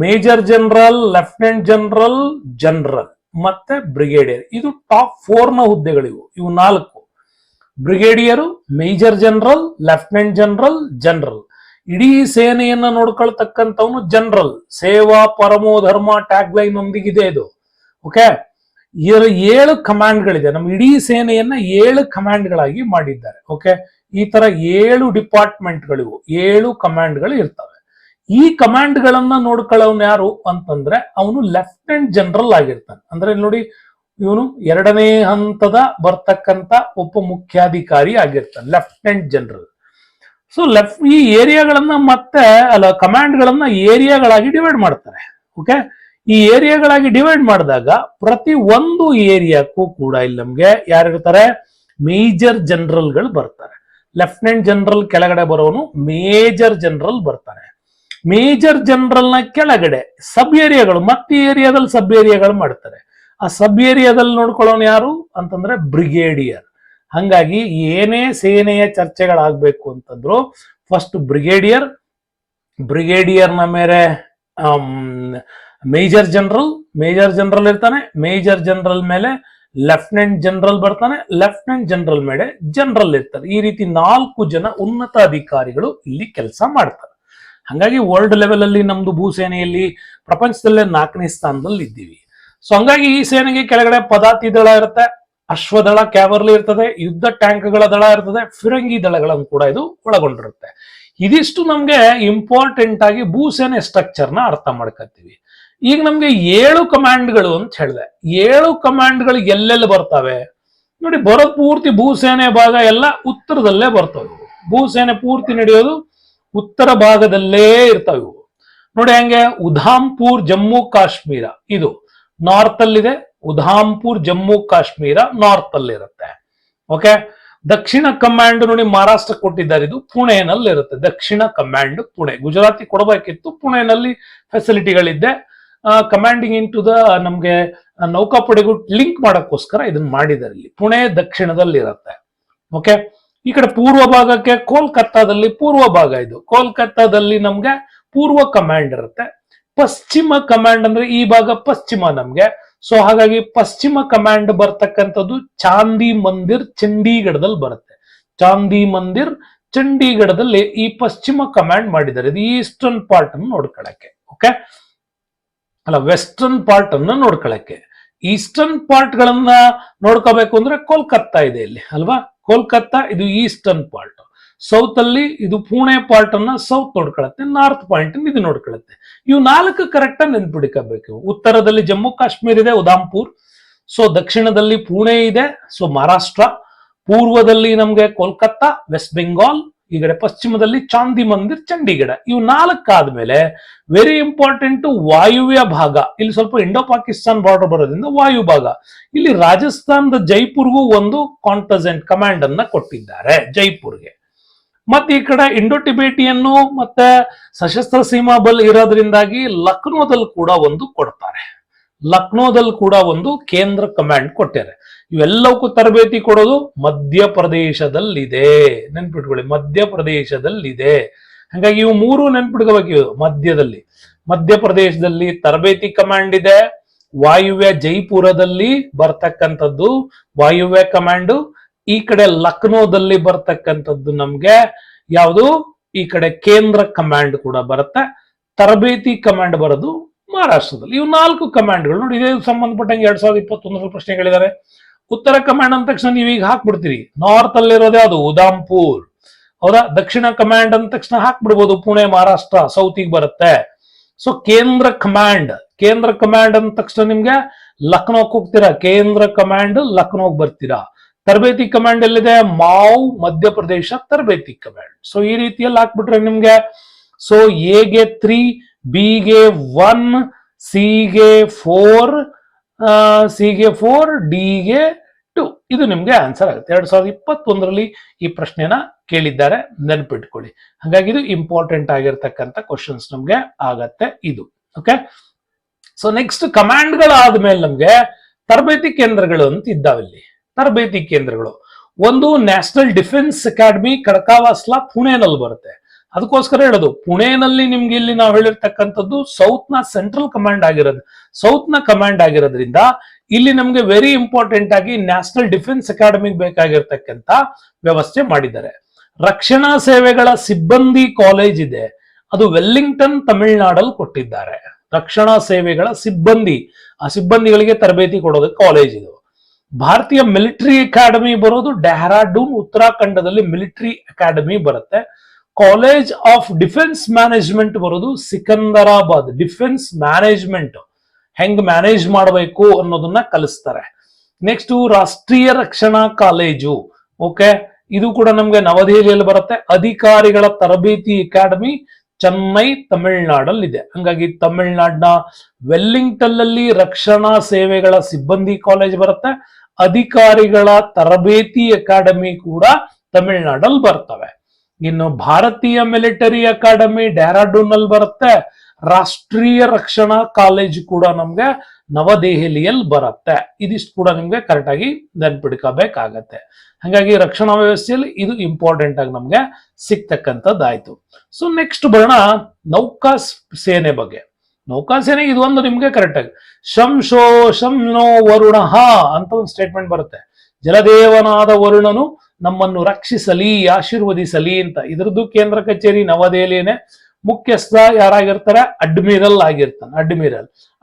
major general, lieutenant general, general ಮತ್ತೆ ಬ್ರಿಗೇಡಿಯರ್. ಇದು ಟಾಪ್ 4 ನ ಹುದ್ದೆಗಳಿವು. ಇವು 4: brigadier, major general, lieutenant general, general. ಇಡೀ ಸೇನೆಯನ್ನ ನೋಡ್ಕೊಳ್ತಕ್ಕಂಥವನು ಜನರಲ್. ಸೇವಾ ಪರಮೋ ಧರ್ಮ ಟ್ಯಾಗ್ ಲೈನ್ ಒಂದಿಗಿದೆ ಇದು. ಓಕೆ, 7 ಕಮಾಂಡ್ಗಳಿದೆ. ನಮ್ಮ ಇಡೀ ಸೇನೆಯನ್ನ 7 ಕಮಾಂಡ್ಗಳಾಗಿ ಮಾಡಿದ್ದಾರೆ. ಓಕೆ, ಈ ತರ 7 ಡಿಪಾರ್ಟ್ಮೆಂಟ್ಗಳಿವು, 7 ಕಮಾಂಡ್ಗಳು ಇರ್ತವೆ. ಈ ಕಮಾಂಡ್ಗಳನ್ನ ನೋಡ್ಕೊಳ್ಳೋನು ಯಾರು ಅಂತಂದ್ರೆ ಅವನು ಲೆಫ್ಟಿನೆಂಟ್ ಜನರಲ್ ಆಗಿರ್ತಾನೆ. ಅಂದ್ರೆ ನೋಡಿ, ಇವನು 2ನೇ ಹಂತದ ಬರ್ತಕ್ಕಂತ ಉಪ ಮುಖ್ಯಾಧಿಕಾರಿ ಆಗಿರ್ತಾನೆ, ಲೆಫ್ಟಿನೆಂಟ್ ಜನರಲ್. ಸೊ ಈ ಏರಿಯಾಗಳನ್ನ ಮತ್ತೆ ಕಮಾಂಡ್ಗಳನ್ನ ಏರಿಯಾಗಳಾಗಿ ಡಿವೈಡ್ ಮಾಡ್ತಾರೆ. ಓಕೆ, ಈ ಏರಿಯಾಗಳಾಗಿ ಡಿವೈಡ್ ಮಾಡಿದಾಗ ಪ್ರತಿ ಒಂದು ಏರಿಯಾಕ್ಕೂ ಕೂಡ ಇಲ್ಲಿ ನಮ್ಗೆ ಯಾರಿರ್ತಾರೆ? ಮೇಜರ್ ಜನರಲ್ಗಳು ಬರ್ತಾರೆ. ಲೆಫ್ಟಿನೆಂಟ್ ಜನರಲ್ ಕೆಳಗಡೆ ಬರೋನು ಮೇಜರ್ ಜನರಲ್ ಬರ್ತಾನೆ. ಮೇಜರ್ ಜನರಲ್ ನ ಕೆಳಗಡೆ ಸಬ್ ಏರಿಯಾಗಳು, ಮತ್ತೆ ಏರಿಯಾದಲ್ಲಿ ಸಬ್ ಏರಿಯಾಗಳು ಮಾಡ್ತಾರೆ. ಆ ಸಬ್ ಏರಿಯಾದಲ್ಲಿ ನೋಡ್ಕೊಳ್ಳೋನು ಯಾರು ಅಂತಂದ್ರೆ ಬ್ರಿಗೇಡಿಯರ್. ಹಂಗಾಗಿ ಏನೇ ಸೇನೆಯ ಚರ್ಚೆಗಳಾಗಬೇಕು ಅಂತಂದ್ರು ಫಸ್ಟ್ ಬ್ರಿಗೇಡಿಯರ್ನ ಮೇಲೆ ಮೇಜರ್ ಜನರಲ್ ಇರ್ತಾನೆ, ಮೇಜರ್ ಜನರಲ್ ಮೇಲೆ ಲೆಫ್ಟಿನೆಂಟ್ ಜನರಲ್ ಬರ್ತಾನೆ, ಲೆಫ್ಟಿನೆಂಟ್ ಜನರಲ್ ಮೇಲೆ ಜನರಲ್ ಇರ್ತಾರೆ. ಈ ರೀತಿ 4 ಜನ ಉನ್ನತ ಅಧಿಕಾರಿಗಳು ಇಲ್ಲಿ ಕೆಲಸ ಮಾಡ್ತಾರೆ. ಹಂಗಾಗಿ ವರ್ಲ್ಡ್ ಲೆವೆಲ್ ಅಲ್ಲಿ ನಮ್ದು ಭೂಸೇನೆಯಲ್ಲಿ ಪ್ರಪಂಚದಲ್ಲೇ 4ನೇ ಸ್ಥಾನದಲ್ಲಿ ಇದ್ದೀವಿ. ಸೊ ಹಂಗಾಗಿ ಈ ಸೇನೆಗೆ ಕೆಳಗಡೆ ಪದಾತಿ ದಳ ಇರುತ್ತೆ, ಅಶ್ವದಳ ಕ್ಯಾವರ್ಲಿ ಇರ್ತದೆ, ಯುದ್ಧ ಟ್ಯಾಂಕ್ಗಳ ದಳ ಇರ್ತದೆ, ಫಿರಂಗಿ ದಳಗಳನ್ನು ಕೂಡ ಇದು ಒಳಗೊಂಡಿರುತ್ತೆ. ಇದಿಷ್ಟು ನಮ್ಗೆ ಇಂಪಾರ್ಟೆಂಟ್ ಆಗಿ ಭೂಸೇನೆ ಸ್ಟ್ರಕ್ಚರ್ನ ಅರ್ಥ ಮಾಡ್ಕೊತೀವಿ. ಈಗ ನಮ್ಗೆ 7 ಕಮಾಂಡ್ಗಳು ಅಂತ ಹೇಳಿದೆ. 7 ಕಮಾಂಡ್ಗಳು ಎಲ್ಲೆಲ್ಲಿ ಬರ್ತವೆ ನೋಡಿ. ಬರೋದ್ ಪೂರ್ತಿ ಭೂಸೇನೆ ಭಾಗ ಎಲ್ಲ ಉತ್ತರದಲ್ಲೇ ಬರ್ತವೆ. ಭೂಸೇನೆ ಪೂರ್ತಿ ನಡೆಯೋದು ಉತ್ತರ ಭಾಗದಲ್ಲೇ ಇರ್ತವೆ ನೋಡಿ. ಹಂಗೆ ಉಧಾಂಪುರ್ ಜಮ್ಮು ಕಾಶ್ಮೀರ ಇದು ನಾರ್ತ್ ಅಲ್ಲಿದೆ. ಉಧಾಂಪುರ್ ಜಮ್ಮು ಕಾಶ್ಮೀರ ನಾರ್ತ್ ಅಲ್ಲಿ ಇರುತ್ತೆ. ಓಕೆ, ದಕ್ಷಿಣ ಕಮಾಂಡ್ ನೋಡಿ ಮಹಾರಾಷ್ಟ್ರ ಕೊಟ್ಟಿದ್ದಾರೆ, ಇದು ಪುಣೆನಲ್ಲಿ ಇರುತ್ತೆ. ದಕ್ಷಿಣ ಕಮಾಂಡ್ ಪುಣೆ. ಗುಜರಾತಿ ಕೊಡಬೇಕಿತ್ತು, ಪುಣೆನಲ್ಲಿ ಫೆಸಿಲಿಟಿಗಳಿದ್ದೆ. ಕಮಾಂಡಿಂಗ್ ಇನ್ ಟು ದ ನಮ್ಗೆ ನೌಕಾಪಡೆಗೂ ಲಿಂಕ್ ಮಾಡಕ್ಕೋಸ್ಕರ ಇದನ್ನ ಮಾಡಿದ್ದಾರೆ. ಇಲ್ಲಿ ಪುಣೆ ದಕ್ಷಿಣದಲ್ಲಿ ಇರುತ್ತೆ. ಓಕೆ, ಈ ಕಡೆ ಪೂರ್ವ ಭಾಗಕ್ಕೆ ಕೋಲ್ಕತ್ತಾದಲ್ಲಿ ಪೂರ್ವ ಭಾಗ ಇದು. ಕೋಲ್ಕತ್ತಾದಲ್ಲಿ ನಮ್ಗೆ ಪೂರ್ವ ಕಮಾಂಡ್ ಇರುತ್ತೆ. ಪಶ್ಚಿಮ ಕಮಾಂಡ್ ಅಂದ್ರೆ ಈ ಭಾಗ ಪಶ್ಚಿಮ ನಮ್ಗೆ. ಸೊ ಹಾಗಾಗಿ ಪಶ್ಚಿಮ ಕಮಾಂಡ್ ಬರ್ತಕ್ಕಂಥದ್ದು ಚಾಂದಿ ಮಂದಿರ್ ಚಂಡೀಗಢದಲ್ಲಿ ಬರುತ್ತೆ. ಚಾಂದಿ ಮಂದಿರ್ ಚಂಡೀಗಢದಲ್ಲಿ ಈ ಪಶ್ಚಿಮ ಕಮಾಂಡ್ ಮಾಡಿದ್ದಾರೆ. ಇದು ಈಸ್ಟರ್ನ್ ಪಾರ್ಟ್ ಅನ್ನು ನೋಡ್ಕೊಳಕ್ಕೆ. ಓಕೆ, ಅಲ್ಲ ವೆಸ್ಟರ್ನ್ ಪಾರ್ಟ್ ಅನ್ನ ನೋಡ್ಕೊಳಕ್ಕೆ. ಈಸ್ಟರ್ನ್ ಪಾರ್ಟ್ ಗಳನ್ನ ನೋಡ್ಕೋಬೇಕು ಅಂದ್ರೆ ಕೋಲ್ಕತ್ತಾ ಇದೆ ಇಲ್ಲಿ ಅಲ್ವಾ. ಕೋಲ್ಕತ್ತಾ ಇದು ಈಸ್ಟರ್ನ್ ಪಾರ್ಟ್. ಸೌತ್ ಅಲ್ಲಿ ಇದು ಪುಣೆ ಪಾರ್ಟ್ ಅನ್ನ ಸೌತ್ ನೋಡ್ಕೊಳತ್ತೆ, ನಾರ್ತ್ ಪಾಯಿಂಟ್ ಇದು ನೋಡ್ಕೊಳತ್ತೆ. ಇವು 4 ಕರೆಕ್ಟ್ ಆಗಿ ನೆನ್ಪಿಡ್ಕೋಬೇಕು. ಉತ್ತರದಲ್ಲಿ ಜಮ್ಮು ಕಾಶ್ಮೀರ ಇದೆ, ಉಧಾಂಪುರ್. ಸೊ ದಕ್ಷಿಣದಲ್ಲಿ ಪುಣೆ ಇದೆ, ಸೊ ಮಹಾರಾಷ್ಟ್ರ. ಪೂರ್ವದಲ್ಲಿ ನಮ್ಗೆ ಕೋಲ್ಕತ್ತಾ, ವೆಸ್ಟ್ ಬೆಂಗಾಲ್. ಈ ಕಡೆ ಪಶ್ಚಿಮದಲ್ಲಿ ಚಾಂದಿ ಮಂದಿರ್ ಚಂಡೀಗಢ. ಇವು 4 ಆದ್ಮೇಲೆ ವೆರಿ ಇಂಪಾರ್ಟೆಂಟ್ ವಾಯುವ್ಯ ಭಾಗ. ಇಲ್ಲಿ ಸ್ವಲ್ಪ ಇಂಡೋ ಪಾಕಿಸ್ತಾನ್ ಬಾರ್ಡರ್ ಬರೋದ್ರಿಂದ ವಾಯು ಭಾಗ. ಇಲ್ಲಿ ರಾಜಸ್ಥಾನದ ಜೈಪುರ್ಗೂ ಒಂದು ಕಾಂಟಜೆಂಟ್ ಕಮಾಂಡ್ ಅನ್ನ ಕೊಟ್ಟಿದ್ದಾರೆ, ಜೈಪುರ್ಗೆ. ಮತ್ತೆ ಈ ಕಡೆ ಇಂಡೋ ಟಿಬೇಟಿಯನ್ನು ಮತ್ತೆ ಸಶಸ್ತ್ರ ಸೀಮಾ ಬಲ್ ಇರೋದ್ರಿಂದಾಗಿ ಲಕ್ನೋದಲ್ಲಿ ಕೂಡ ಒಂದು ಕೊಡ್ತಾರೆ. ಲಕ್ನೋದಲ್ಲಿ ಕೂಡ ಒಂದು ಕೇಂದ್ರ ಕಮಾಂಡ್ ಕೊಟ್ಟಾರೆ. ಇವೆಲ್ಲವಕ್ಕೂ ತರಬೇತಿ ಕೊಡೋದು ಮಧ್ಯಪ್ರದೇಶದಲ್ಲಿದೆ. ನೆನ್ಪಿಟ್ಕೊಳ್ಳಿ, ಮಧ್ಯಪ್ರದೇಶದಲ್ಲಿದೆ. ಹಾಗಾಗಿ ಇವು 3 ನೆನ್ಪಿಟ್ಕೋಬೇಕು. ಮಧ್ಯಪ್ರದೇಶದಲ್ಲಿ ತರಬೇತಿ ಕಮಾಂಡ್ ಇದೆ. ವಾಯುವ್ಯ ಜೈಪುರದಲ್ಲಿ ಬರ್ತಕ್ಕಂಥದ್ದು ವಾಯುವ್ಯ ಕಮಾಂಡ್. ಈ ಕಡೆ ಲಕ್ನೋದಲ್ಲಿ ಬರ್ತಕ್ಕಂಥದ್ದು ನಮ್ಗೆ ಯಾವುದು, ಈ ಕಡೆ ಕೇಂದ್ರ ಕಮಾಂಡ್ ಕೂಡ ಬರುತ್ತೆ. ತರಬೇತಿ ಕಮಾಂಡ್ ಬರೋದು ಮಹಾರಾಷ್ಟ್ರದಲ್ಲಿ. ಇವು 4 ಕಮಾಂಡ್ಗಳು ನೋಡಿ. ಇದೇ ಸಂಬಂಧಪಟ್ಟಂಗೆ 2021 ಪ್ರಶ್ನೆಗಳಿದಾವೆ. ಉತ್ತರ ಕಮಾಂಡ್ ಅಂದ ತಕ್ಷಣ ನೀವು ಈಗ ಹಾಕ್ಬಿಡ್ತೀರಿ. ನಾರ್ತ್ ಅಲ್ಲಿರೋದು ಯಾವುದು, ಉಧಾಂಪುರ್. ಹೌದಾ. ದಕ್ಷಿಣ ಕಮಾಂಡ್ ಅಂದ ತಕ್ಷಣ ಹಾಕ್ಬಿಡ್ಬೋದು, ಪುಣೆ ಮಹಾರಾಷ್ಟ್ರ ಸೌತಿಗೆ ಬರುತ್ತೆ. ಸೊ ಕೇಂದ್ರ ಕಮಾಂಡ್ ಅಂದ ತಕ್ಷಣ ನಿಮ್ಗೆ ಲಕ್ನೋಕ್ ಹೋಗ್ತೀರಾ, ಕೇಂದ್ರ ಕಮಾಂಡ್ ಲಕ್ನೋಗ್ ಬರ್ತೀರಾ. ತರಬೇತಿ ಕಮಾಂಡ್ ಎಲ್ಲಿದೆ, ಮಾವ್ ಮಧ್ಯಪ್ರದೇಶ ತರಬೇತಿ ಕಮಾಂಡ್. ಸೊ ಈ ರೀತಿಯಲ್ಲಿ ಹಾಕ್ಬಿಟ್ರೆ ನಿಮ್ಗೆ ಸೊ ಎಗೆ 3, ಬಿಗೆ 1, ಸಿಗೆ 4, ಡಿಗೆ 2. ಇದು ನಿಮ್ಗೆ ಆನ್ಸರ್ ಆಗುತ್ತೆ. 2021ರಲ್ಲಿ ಈ ಪ್ರಶ್ನೆನ ಕೇಳಿದ್ದಾರೆ, ನೆನಪಿಟ್ಕೊಳ್ಳಿ. ಹಾಗಾಗಿ ಇದು ಇಂಪಾರ್ಟೆಂಟ್ ಆಗಿರ್ತಕ್ಕಂಥ ಕ್ವಶನ್ಸ್ ನಮ್ಗೆ ಆಗತ್ತೆ ಇದು. ಓಕೆ, ಸೊ ನೆಕ್ಸ್ಟ್ ಕಮಾಂಡ್ಗಳಾದ್ಮೇಲೆ ನಮ್ಗೆ ತರಬೇತಿ ಕೇಂದ್ರಗಳು ಅಂತ ಇದ್ದಾವಿಲ್ಲಿ. ತರಬೇತಿ ಕೇಂದ್ರಗಳು ಒಂದು ನ್ಯಾಷನಲ್ ಡಿಫೆನ್ಸ್ ಅಕಾಡೆಮಿ ಕಡಕಾವಾಸ್ಲಾ ಪುಣೆನಲ್ಲಿ ಬರುತ್ತೆ. ಅದಕ್ಕೋಸ್ಕರ ಹೇಳೋದು ಪುಣೆನಲ್ಲಿ ನಿಮ್ಗೆ ಇಲ್ಲಿ ನಾವು ಹೇಳಿರ್ತಕ್ಕಂಥದ್ದು ಸೌತ್ ನ ಸೆಂಟ್ರಲ್ ಕಮಾಂಡ್ ಆಗಿರೋದ್ರಿಂದ ಇಲ್ಲಿ ನಮ್ಗೆ ವೆರಿ ಇಂಪಾರ್ಟೆಂಟ್ ಆಗಿ ನ್ಯಾಷನಲ್ ಡಿಫೆನ್ಸ್ ಅಕಾಡೆಮಿಗೆ ಬೇಕಾಗಿರ್ತಕ್ಕಂಥ ವ್ಯವಸ್ಥೆ ಮಾಡಿದ್ದಾರೆ. ರಕ್ಷಣಾ ಸೇವೆಗಳ ಸಿಬ್ಬಂದಿ ಕಾಲೇಜ್ ಇದೆ, ಅದು ವೆಲ್ಲಿಂಗ್ಟನ್ ತಮಿಳುನಾಡಲ್ಲಿ ಕೊಟ್ಟಿದ್ದಾರೆ. ರಕ್ಷಣಾ ಸೇವೆಗಳ ಸಿಬ್ಬಂದಿ, ಆ ಸಿಬ್ಬಂದಿಗಳಿಗೆ ತರಬೇತಿ ಕೊಡೋದಕ್ಕೆ ಕಾಲೇಜ್ ಇದು. ಭಾರತೀಯ ಮಿಲಿಟರಿ ಅಕಾಡೆಮಿ ಬರೋದು ಡೆಹ್ರಾಡೂನ್ ಉತ್ತರಾಖಂಡದಲ್ಲಿ ಮಿಲಿಟರಿ ಅಕಾಡೆಮಿ ಬರುತ್ತೆ. ಕಾಲೇಜ್ ಆಫ್ ಡಿಫೆನ್ಸ್ ಮ್ಯಾನೇಜ್ಮೆಂಟ್ ಬರೋದು ಸಿಕಂದರಾಬಾದ್. ಡಿಫೆನ್ಸ್ ಮ್ಯಾನೇಜ್ಮೆಂಟ್ ಹೆಂಗ್ ಮ್ಯಾನೇಜ್ ಮಾಡಬೇಕು ಅನ್ನೋದನ್ನ ಕಲಿಸ್ತಾರೆ. ನೆಕ್ಸ್ಟ್ ರಾಷ್ಟ್ರೀಯ ರಕ್ಷಣಾ ಕಾಲೇಜು. ಓಕೆ, ಇದು ಕೂಡ ನಮ್ಗೆ ನವದೆಹಲಿಯಲ್ಲಿ ಬರುತ್ತೆ. ಅಧಿಕಾರಿಗಳ ತರಬೇತಿ ಅಕಾಡೆಮಿ ಚೆನ್ನೈ ತಮಿಳುನಾಡಲ್ಲಿ ಇದೆ. ಹಂಗಾಗಿ ತಮಿಳುನಾಡಿನ ವೆಲ್ಲಿಂಗ್ಟನ್ ಅಲ್ಲಿ ರಕ್ಷಣಾ ಸೇವೆಗಳ ಸಿಬ್ಬಂದಿ ಕಾಲೇಜ್ ಬರುತ್ತೆ. ಅಧಿಕಾರಿಗಳ ತರಬೇತಿ ಅಕಾಡೆಮಿ ಕೂಡ ತಮಿಳುನಾಡಲ್ಲಿ ಬರ್ತವೆ. ಇನ್ನು ಭಾರತೀಯ ಮಿಲಿಟರಿ ಅಕಾಡೆಮಿ ಡೆಹ್ರಾಡೂನ್ ಅಲ್ಲಿ ಬರುತ್ತೆ. ರಾಷ್ಟ್ರೀಯ ರಕ್ಷಣಾ ಕಾಲೇಜು ಕೂಡ ನಮ್ಗೆ ನವದೆಹಲಿಯಲ್ಲಿ ಬರುತ್ತೆ. ಇದಿಷ್ಟು ಕೂಡ ನಿಮ್ಗೆ ಕರೆಕ್ಟ್ ಆಗಿ ನೆನ್ಪಿಡ್ಕೋಬೇಕಾಗತ್ತೆ. ಹಾಗಾಗಿ ರಕ್ಷಣಾ ವ್ಯವಸ್ಥೆಯಲ್ಲಿ ಇದು ಇಂಪಾರ್ಟೆಂಟ್ ಆಗಿ ನಮ್ಗೆ ಸಿಗ್ತಕ್ಕಂಥದ್ದಾಯ್ತು. ಸೊ ನೆಕ್ಸ್ಟ್ ಬರೋಣ ನೌಕಾ ಸೇನೆ ಬಗ್ಗೆ. ನೌಕಾಸೇನೆ ಇದು ಒಂದು ನಿಮ್ಗೆ ಕರೆಕ್ಟ್ ಆಗಿ ಶಂಶೋ ಶಂನೋ ವರುಣ ಅಂತ ಒಂದು ಸ್ಟೇಟ್ಮೆಂಟ್ ಬರುತ್ತೆ. ಜಲದೇವನಾದ ವರುಣನು ನಮ್ಮನ್ನು ರಕ್ಷಿಸಲಿ, ಆಶೀರ್ವದಿಸಲಿ ಅಂತ. ಇದ್ರದ್ದು ಕೇಂದ್ರ ಕಚೇರಿ ನವದೆಹಲಿನೇ. ಮುಖ್ಯಸ್ಥ ಯಾರಾಗಿರ್ತಾರೆ? ಅಡ್ಮಿರಲ್ ಆಗಿರ್ತಾನೆ.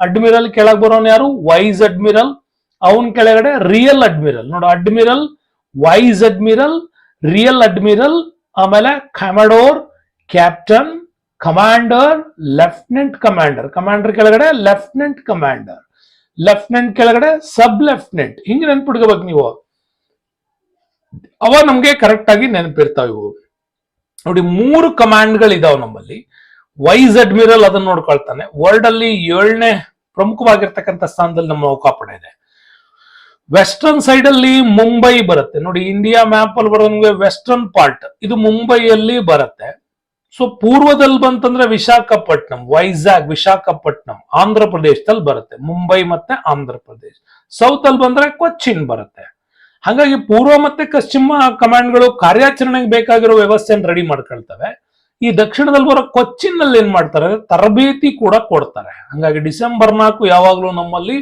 ಅಡ್ಮಿರಲ್ ಕೆಳಗೆ ಬರೋನು ಯಾರು? Vice admiral. ಅವನ್ ಕೆಳಗಡೆ ರಿಯಲ್ ಅಡ್ಮಿರಲ್. ನೋಡು, admiral, vice admiral, real admiral, ಆಮೇಲೆ commodore, captain, commander, lieutenant commander. Commander ಕೆಳಗಡೆ ಲೆಫ್ಟಿನೆಂಟ್ ಕಮಾಂಡರ್, ಲೆಫ್ಟಿನೆಂಟ್ ಕೆಳಗಡೆ ಸಬ್ ಲೆಫ್ಟಿನೆಂಟ್. ಹಿಂಗೆ ನೆನ್ಪಿಡ್ಕೋಬೇಕು ನೀವು. ಅವ ನಮ್ಗೆ ಕರೆಕ್ಟ್ ಆಗಿ ನೆನಪಿರ್ತಾವ ಇವು. ನೋಡಿ, 3 ಕಮಾಂಡ್ಗಳು ಇದಾವೆ ನಮ್ಮಲ್ಲಿ. ವೈಸ್ ಅಡ್ಮಿರಲ್ ಅದನ್ನ ನೋಡ್ಕೊಳ್ತಾನೆ. ವರ್ಲ್ಡ್ ಅಲ್ಲಿ 7ನೇ ಪ್ರಮುಖವಾಗಿರ್ತಕ್ಕಂಥ ಸ್ಥಾನದಲ್ಲಿ ನಮ್ಮ ನೌಕಾಪಡೆ ಇದೆ. ವೆಸ್ಟರ್ನ್ ಸೈಡ್ ಅಲ್ಲಿ ಮುಂಬೈ ಬರುತ್ತೆ. ನೋಡಿ, ಇಂಡಿಯಾ ಮ್ಯಾಪ್ ಅಲ್ಲಿ ಬರೋಂಗೆ ವೆಸ್ಟರ್ನ್ ಪಾರ್ಟ್ ಇದು ಮುಂಬೈಯಲ್ಲಿ ಬರುತ್ತೆ. ಸೊ ಪೂರ್ವದಲ್ಲಿ ಬಂತಂದ್ರೆ ವಿಶಾಖಪಟ್ಟಣಂ, ವೈಜಾಗ್, ವಿಶಾಖಪಟ್ಟಣಂ ಆಂಧ್ರ ಪ್ರದೇಶದಲ್ಲಿ ಬರುತ್ತೆ. ಮುಂಬೈ ಮತ್ತೆ ಆಂಧ್ರ ಪ್ರದೇಶ. ಸೌತ್ ಅಲ್ಲಿ ಬಂದ್ರೆ ಕೊಚ್ಚಿನ್ ಬರುತ್ತೆ. ಹಾಗಾಗಿ ಪೂರ್ವ ಮತ್ತೆ ಪಶ್ಚಿಮ ಕಮಾಂಡ್ಗಳು ಕಾರ್ಯಾಚರಣೆಗೆ ಬೇಕಾಗಿರೋ ವ್ಯವಸ್ಥೆಯನ್ನು ರೆಡಿ ಮಾಡ್ಕೊಳ್ತವೆ. ಈ ದಕ್ಷಿಣದಲ್ಲಿ ಬರೋ ಕೊಚ್ಚಿನ್ ನಲ್ಲಿ ಏನ್ ಮಾಡ್ತಾರೆ? ತರಬೇತಿ ಕೂಡ ಕೊಡ್ತಾರೆ. ಹಾಗಾಗಿ ಡಿಸೆಂಬರ್ 4 ಯಾವಾಗ್ಲೂ ನಮ್ಮಲ್ಲಿ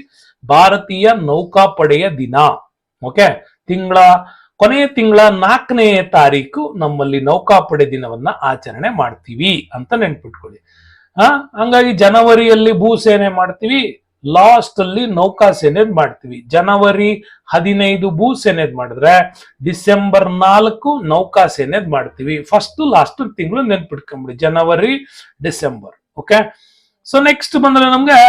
ಭಾರತೀಯ ನೌಕಾಪಡೆಯ ದಿನ. ಓಕೆ, ಕೊನೆಯ ತಿಂಗಳ 4ನೇ ತಾರೀಕು ನಮ್ಮಲ್ಲಿ ನೌಕಾಪಡೆ ದಿನವನ್ನ ಆಚರಣೆ ಮಾಡ್ತೀವಿ ಅಂತ ನೆನ್ಪಿಟ್ಕೊಳ್ಳಿ. ಹಂಗಾಗಿ ಜನವರಿಯಲ್ಲಿ ಭೂಸೇನೆ ಮಾಡ್ತೀವಿ, ಲಾಸ್ಟ್ ಅಲ್ಲಿ ನೌಕಾ ಸೇನೆ ಮಾಡ್ತೀವಿ. ಜನವರಿ 15 ಭೂಸೇನೆ ಮಾಡಿದ್ರೆ ಡಿಸೆಂಬರ್ 4 ನೌಕಾ ಸೇನೆ ಮಾಡ್ತೀವಿ. ಫಸ್ಟ್ ಲಾಸ್ಟ್ ತಿಂಗಳು ನೆನ್ಪಿಟ್ಕೊಂಡ್ಬಿಡಿ, ಜನವರಿ ಡಿಸೆಂಬರ್. ಓಕೆ, ಸೊ ನೆಕ್ಸ್ಟ್ ಬಂದ್ರೆ ನಮ್ಗೆ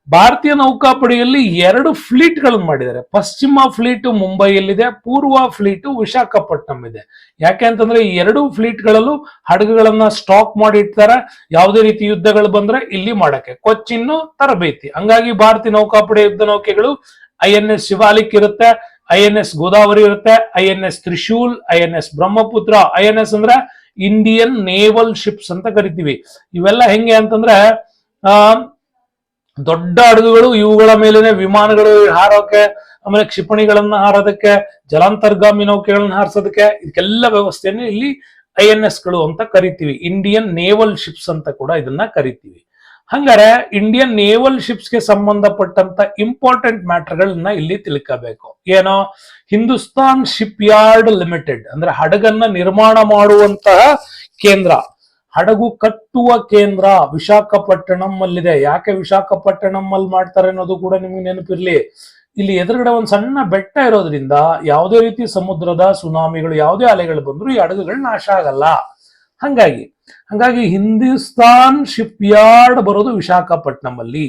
ಭಾರತೀಯ ನೌಕಾಪಡೆಯಲ್ಲಿ 2 ಫ್ಲೀಟ್ ಗಳನ್ನು ಮಾಡಿದ್ದಾರೆ. ಪಶ್ಚಿಮ ಫ್ಲೀಟ್ ಮುಂಬೈಯಲ್ಲಿದೆ, ಪೂರ್ವ ಫ್ಲೀಟ್ ವಿಶಾಖಪಟ್ಟಣಂ ಇದೆ. ಯಾಕೆ ಅಂತಂದ್ರೆ ಈ 2 ಫ್ಲೀಟ್ ಗಳಲ್ಲೂ ಹಡಗುಗಳನ್ನ ಸ್ಟಾಕ್ ಮಾಡಿ ಇಡ್ತಾರೆ. ಯಾವುದೇ ರೀತಿ ಯುದ್ಧಗಳು ಬಂದ್ರೆ ಇಲ್ಲಿ ಮಾಡಕ್ಕೆ. ಕೊಚ್ಚಿನ್ನು ತರಬೇತಿ. ಹಂಗಾಗಿ ಭಾರತೀಯ ನೌಕಾಪಡೆ ಯುದ್ಧ ನೌಕೆಗಳು INS ಶಿವಾಲಿಕ್ ಇರುತ್ತೆ, INS ಗೋದಾವರಿ ಇರುತ್ತೆ, INS Trishul, INS Brahmaputra. INS ಅಂದ್ರೆ ಇಂಡಿಯನ್ ನೇವಲ್ ಶಿಪ್ಸ್ ಅಂತ ಕರಿತೀವಿ. ಇವೆಲ್ಲ ಹೆಂಗೆ ಅಂತಂದ್ರೆ ದೊಡ್ಡ ಹಡಗುಗಳು, ಇವುಗಳ ಮೇಲೇನೆ ವಿಮಾನಗಳು ಹಾರೋಕೆ, ಆಮೇಲೆ ಕ್ಷಿಪಣಿಗಳನ್ನ ಹಾರೋದಕ್ಕೆ, ಜಲಾಂತರ್ಗಾಮಿ ನೌಕೆಗಳನ್ನ ಹಾರಿಸೋದಕ್ಕೆ, ಇದಕ್ಕೆಲ್ಲ ವ್ಯವಸ್ಥೆಯನ್ನು ಇಲ್ಲಿ INS ಗಳು ಅಂತ ಕರಿತೀವಿ. ಇಂಡಿಯನ್ ನೇವಲ್ ಶಿಪ್ಸ್ ಅಂತ ಕೂಡ ಇದನ್ನ ಕರಿತೀವಿ. ಹಂಗಾರೆ ಇಂಡಿಯನ್ ನೇವಲ್ ಶಿಪ್ಸ್ ಗೆ ಸಂಬಂಧಪಟ್ಟಂತ ಇಂಪಾರ್ಟೆಂಟ್ ಮ್ಯಾಟರ್ಗಳನ್ನ ಇಲ್ಲಿ ತಿಳ್ಕೋಬೇಕು. ಏನೋ, ಹಿಂದೂಸ್ತಾನ್ ಶಿಪ್ ಯಾರ್ಡ್ ಲಿಮಿಟೆಡ್ ಅಂದ್ರೆ ಹಡಗನ್ನ ನಿರ್ಮಾಣ ಮಾಡುವಂತಹ ಕೇಂದ್ರ, ಹಡಗು ಕಟ್ಟುವ ಕೇಂದ್ರ ವಿಶಾಖಪಟ್ಟಣಂ ಅಲ್ಲಿದೆ. ಯಾಕೆ ವಿಶಾಖಪಟ್ಟಣಂ ಅಲ್ಲಿ ಮಾಡ್ತಾರೆ ಅನ್ನೋದು ಕೂಡ ನಿಮ್ಗೆ ನೆನಪಿರ್ಲಿ. ಇಲ್ಲಿ ಎದುರುಗಡೆ ಒಂದು ಸಣ್ಣ ಬೆಟ್ಟ ಇರೋದ್ರಿಂದ ಯಾವುದೇ ರೀತಿ ಸಮುದ್ರದ ಸುನಾಮಿಗಳು, ಯಾವುದೇ ಅಲೆಗಳು ಬಂದ್ರು ಈ ಹಡಗುಗಳು ನಾಶ ಆಗಲ್ಲ. ಹಂಗಾಗಿ ಹಿಂದೂಸ್ತಾನ್ ಶಿಪ್ ಯಾರ್ಡ್ ಬರೋದು ವಿಶಾಖಪಟ್ಟಣಂ ಅಲ್ಲಿ.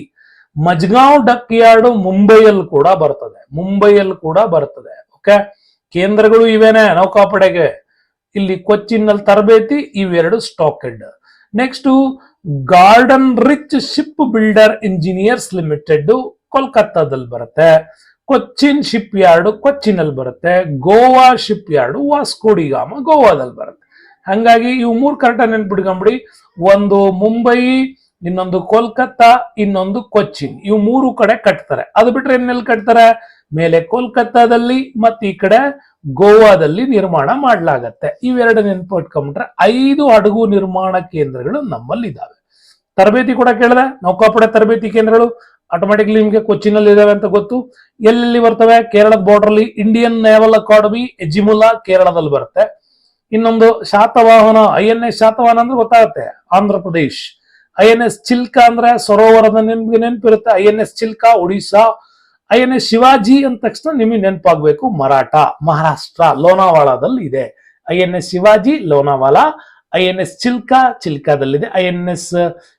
ಮಜ್ಗಾಂವ್ ಡಕ್ ಯಾರ್ಡ್ ಮುಂಬೈಯಲ್ಲಿ ಕೂಡ ಬರ್ತದೆ. ಓಕೆ, ಕೇಂದ್ರಗಳು ಇವೇನೆ ನೌಕಾಪಡೆಗೆ. ಇಲ್ಲಿ ಕೊಚ್ಚಿನಲ್ಲಿ ತರಬೇತಿ, ಇವೆರಡು ಸ್ಟಾಕೆಡ್. Next Garden Reach ship builder engineers limited ಕೋಲ್ಕತ್ತಾದಲ್ಲಿ ಬರುತ್ತೆ. ಕೊಚ್ಚಿನ್ ಶಿಪ್ ಯಾರ್ಡ್ ಕೊಚ್ಚಿನಲ್ಲಿ ಬರುತ್ತೆ. ಗೋವಾ ಶಿಪ್ ಯಾರ್ಡ್ ವಾಸ್ಕೋಡಿಗಾಮ ಗೋವಾದಲ್ಲಿ ಬರುತ್ತೆ. ಹಂಗಾಗಿ ಇವು 3 ಕರೆಕ್ಟ್ ನೆನ್ಪಿಟ್ಕೊಂಡ್ಬಿಡಿ. ಒಂದು ಮುಂಬೈ, ಇನ್ನೊಂದು ಕೋಲ್ಕತ್ತಾ, ಇನ್ನೊಂದು ಕೊಚ್ಚಿನ್. ಇವು 3 ಕಡೆ ಕಟ್ತಾರೆ. ಅದು ಬಿಟ್ರೆ ಇನ್ನೆಲ್ಲಿ ಕಟ್ತಾರೆ? ಮೇಲೆ ಕೋಲ್ಕತ್ತಾದಲ್ಲಿ ಮತ್ತೆ ಈ ಕಡೆ ಗೋವಾದಲ್ಲಿ ನಿರ್ಮಾಣ ಮಾಡಲಾಗತ್ತೆ. ಇವೆರಡು ನೆನ್ಪಿಟ್ಕೊಂಡ್ಬಿಟ್ರೆ 5 ಹಡಗು ನಿರ್ಮಾಣ ಕೇಂದ್ರಗಳು ನಮ್ಮಲ್ಲಿ ಇದಾವೆ. ತರಬೇತಿ ಕೂಡ ಕೇಳಿದೆ, ನೌಕಾಪಡೆ ತರಬೇತಿ ಕೇಂದ್ರಗಳು ಆಟೋಮೆಟಿಕ್ಲಿ ನಿಮ್ಗೆ ಕೊಚ್ಚಿನಲ್ಲಿ ಇದಾವೆ ಅಂತ ಗೊತ್ತು. ಎಲ್ಲೆಲ್ಲಿ ಬರ್ತವೆ? ಕೇರಳದ ಬಾರ್ಡರ್ ಅಲ್ಲಿ ಇಂಡಿಯನ್ ನೇವಲ್ ಅಕಾಡೆಮಿ ಎಜಿಮುಲಾ ಕೇರಳದಲ್ಲಿ ಬರುತ್ತೆ. ಇನ್ನೊಂದು ಶಾತವಾಹನ, INS ಶಾತವಾಹನ ಅಂದ್ರೆ ಗೊತ್ತಾಗುತ್ತೆ, ಆಂಧ್ರ ಪ್ರದೇಶ್. INS ಚಿಲ್ಕಾ ಅಂದ್ರೆ ಸರೋವರದ ನಿಮ್ಗೆ ನೆನಪಿರುತ್ತೆ, INS ಚಿಲ್ಕಾ ಒಡಿಶಾ. INS ಶಿವಾಜಿ ಅಂದ ತಕ್ಷಣ ನಿಮಗೆ ನೆನಪಾಗಬೇಕು ಮರಾಠ, ಮಹಾರಾಷ್ಟ್ರ, ಲೋನಾವಾಲಾದಲ್ಲಿ ಇದೆ. INS Shivaji Lonavala, INS Chilka ಚಿಲ್ಕಾದಲ್ಲಿದೆ, INS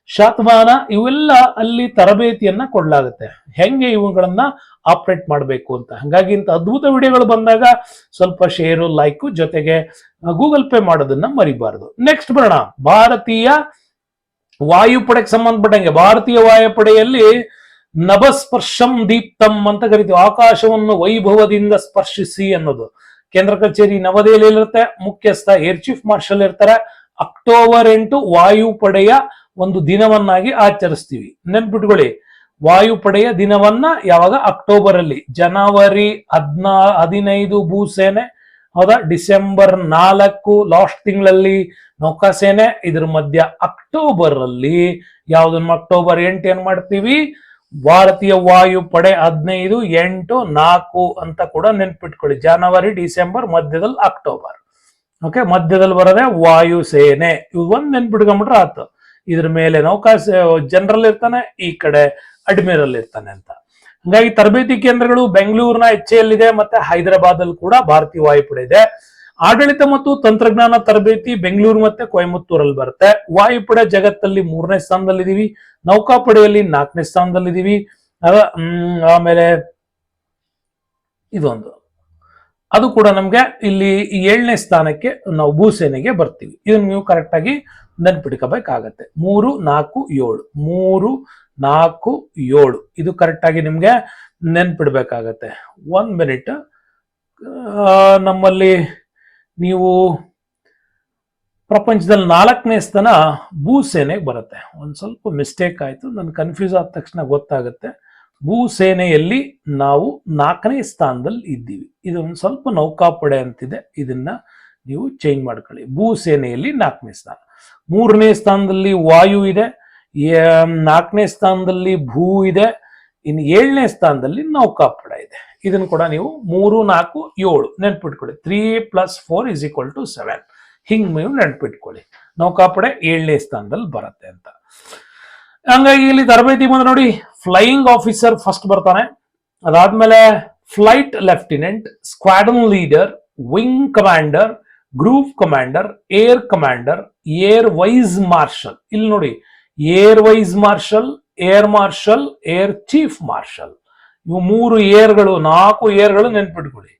Satavahana. ಇವೆಲ್ಲ ಅಲ್ಲಿ ತರಬೇತಿಯನ್ನ ಕೊಡ್ಲಾಗುತ್ತೆ, ಹೆಂಗೆ ಇವುಗಳನ್ನ ಆಪರೇಟ್ ಮಾಡಬೇಕು ಅಂತ. ಹಾಗಾಗಿ ಇಂಥ ಅದ್ಭುತ ವಿಡಿಯೋಗಳು ಬಂದಾಗ ಸ್ವಲ್ಪ ಶೇರು, ಲೈಕ್ ಜೊತೆಗೆ ಗೂಗಲ್ ಪೇ ಮಾಡೋದನ್ನ ಮರಿಬಾರದು. ನೆಕ್ಸ್ಟ್ ಬರೋಣ, ಭಾರತೀಯ ವಾಯುಪಡೆಗೆ ಸಂಬಂಧಪಟ್ಟಂಗೆ. ಭಾರತೀಯ ವಾಯುಪಡೆಯಲ್ಲಿ ನಭಸ್ಪರ್ಶಂ ದೀಪ್ತಂ ಅಂತ ಕರಿತೀವಿ. ಆಕಾಶವನ್ನು ವೈಭವದಿಂದ ಸ್ಪರ್ಶಿಸಿ ಅನ್ನೋದು. ಕೇಂದ್ರ ಕಚೇರಿ ನವದೆಹಲಿಯಲ್ಲಿ ಇರುತ್ತೆ. ಮುಖ್ಯಸ್ಥ ಏರ್ ಚೀಫ್ ಮಾರ್ಷಲ್ ಇರ್ತಾರೆ. ಅಕ್ಟೋಬರ್ 8 ವಾಯುಪಡೆಯ ಒಂದು ದಿನವನ್ನಾಗಿ ಆಚರಿಸ್ತೀವಿ. ನೆನ್ಪಿಟ್ಕೊಳ್ಳಿ, ವಾಯುಪಡೆಯ ದಿನವನ್ನ ಯಾವಾಗ? ಅಕ್ಟೋಬರ್ ಅಲ್ಲಿ. ಜನವರಿ 15 ಭೂಸೇನೆ, ಹೌದಾ? ಡಿಸೆಂಬರ್ 4 ಲಾಸ್ಟ್ ತಿಂಗಳಲ್ಲಿ ನೌಕಾಸೇನೆ. ಇದ್ರ ಮಧ್ಯ ಅಕ್ಟೋಬರ್ ಅಲ್ಲಿ ಯಾವ್ದನ್ನ ಅಕ್ಟೋಬರ್ 8 ಏನ್ ಮಾಡ್ತೀವಿ? ಭಾರತೀಯ ವಾಯುಪಡೆ 15, 8, 4 ಅಂತ ಕೂಡ ನೆನ್ಪಿಟ್ಕೊಳ್ಳಿ. ಜನವರಿ, ಡಿಸೆಂಬರ್, ಮಧ್ಯದಲ್ಲಿ ಅಕ್ಟೋಬರ್. ಓಕೆ, ಮಧ್ಯದಲ್ಲಿ ಬರೋದೇ ವಾಯುಸೇನೆ. ಇವ್ ಒಂದ್ ನೆನ್ಪಿಟ್ಕೊಂಡ್ಬಿಟ್ರೆ ಆಯ್ತು. ಇದ್ರ ಮೇಲೆ ನೌಕಾ ಜನರಲ್ ಇರ್ತಾನೆ, ಈ ಕಡೆ ಅಡ್ಮಿರಲ್ ಇರ್ತಾನೆ ಅಂತ. ಹಂಗಾಗಿ ತರಬೇತಿ ಕೇಂದ್ರಗಳು ಬೆಂಗಳೂರಿನ HAL ಇದೆ, ಮತ್ತೆ ಹೈದರಾಬಾದ್ ಅಲ್ಲಿ ಕೂಡ ಭಾರತೀಯ ವಾಯುಪಡೆ ಇದೆ. ಆಡಳಿತ ಮತ್ತು ತಂತ್ರಜ್ಞಾನ ತರಬೇತಿ ಬೆಂಗಳೂರು ಮತ್ತೆ ಕೊಯಮತ್ತೂರಲ್ಲಿ ಬರುತ್ತೆ. ವಾಯುಪಡೆ ಜಗತ್ತಲ್ಲಿ 3ನೇ ಸ್ಥಾನದಲ್ಲಿದ್ದೀವಿ. ನೌಕಾಪಡೆಯಲ್ಲಿ 4ನೇ ಸ್ಥಾನದಲ್ಲಿದ್ದೀವಿ. ಆಮೇಲೆ ಇದೊಂದು, ಅದು ಕೂಡ ನಮ್ಗೆ ಇಲ್ಲಿ 7ನೇ ಸ್ಥಾನಕ್ಕೆ ನಾವು ಭೂಸೇನೆಗೆ ಬರ್ತೀವಿ. ಇದನ್ನ ನೀವು ಕರೆಕ್ಟ್ ಆಗಿ ನೆನ್ಪಿಟ್ಕೋಬೇಕಾಗತ್ತೆ. 3, 4, 7 3, 4, 7 ಇದು ಕರೆಕ್ಟ್ ಆಗಿ ನಿಮ್ಗೆ ನೆನ್ಪಿಡ್ಬೇಕಾಗತ್ತೆ. 1 ಮಿನಿಟ್. ನಮ್ಮಲ್ಲಿ ನೀವು ಪ್ರಪಂಚದಲ್ಲಿ 4ನೇ ಸ್ಥಾನ ಭೂಸೇನೆಗೆ ಬರುತ್ತೆ. ಒಂದ್ ಸ್ವಲ್ಪ ಮಿಸ್ಟೇಕ್ ಆಯ್ತು, ನನ್ ಕನ್ಫ್ಯೂಸ್ ಆದ ತಕ್ಷಣ ಗೊತ್ತಾಗುತ್ತೆ. ಭೂಸೇನೆಯಲ್ಲಿ ನಾವು 4ನೇ ಸ್ಥಾನದಲ್ಲಿ ಇದ್ದೀವಿ. ಇದು ಒಂದು ಸ್ವಲ್ಪ ನೌಕಾಪಡೆ ಅಂತಿದೆ, ಇದನ್ನ ನೀವು ಚೇಂಜ್ ಮಾಡ್ಕೊಳ್ಳಿ. ಭೂಸೇನೆಯಲ್ಲಿ 4ನೇ ಸ್ಥಾನ. 3ನೇ ಸ್ಥಾನದಲ್ಲಿ ವಾಯು ಇದೆ, 4ನೇ ಸ್ಥಾನದಲ್ಲಿ ಭೂ ಇದೆ, ಇನ್ನು 7ನೇ ಸ್ಥಾನದಲ್ಲಿ ನೌಕಾಪಡೆ ಇದೆ. ಇದನ್ನು ಕೂಡ ನೀವು 3, 4, 7 ನೆನ್ಪಿಟ್ಕೊಳ್ಳಿ. 3 + 4 = 7. ಹಿಂಗ್ ನೀವು ನೆನ್ಪಿಟ್ಕೊಳ್ಳಿ. ನೌಕಾಪಡೆ 7ನೇ ಸ್ಥಾನದಲ್ಲಿ ಬರುತ್ತೆ ಅಂತ. ಹಂಗಾಗಿ ಇಲ್ಲಿ ತರಬೇತಿ ಬಂದ್ರೆ ನೋಡಿ, ಫ್ಲೈಯಿಂಗ್ ಆಫೀಸರ್ ಫಸ್ಟ್ ಬರ್ತಾನೆ. ಅದಾದ್ಮೇಲೆ flight lieutenant, squadron leader, wing commander, group commander, air commander, air vice marshal. ಇಲ್ಲಿ ನೋಡಿ, air vice marshal, air marshal, air chief marshal. ಇವು 3 ಏರ್ಗಳು, 4 ಏರ್ಗಳು ನೆನ್ಪಿಟ್ಕೊಳ್ಳಿ.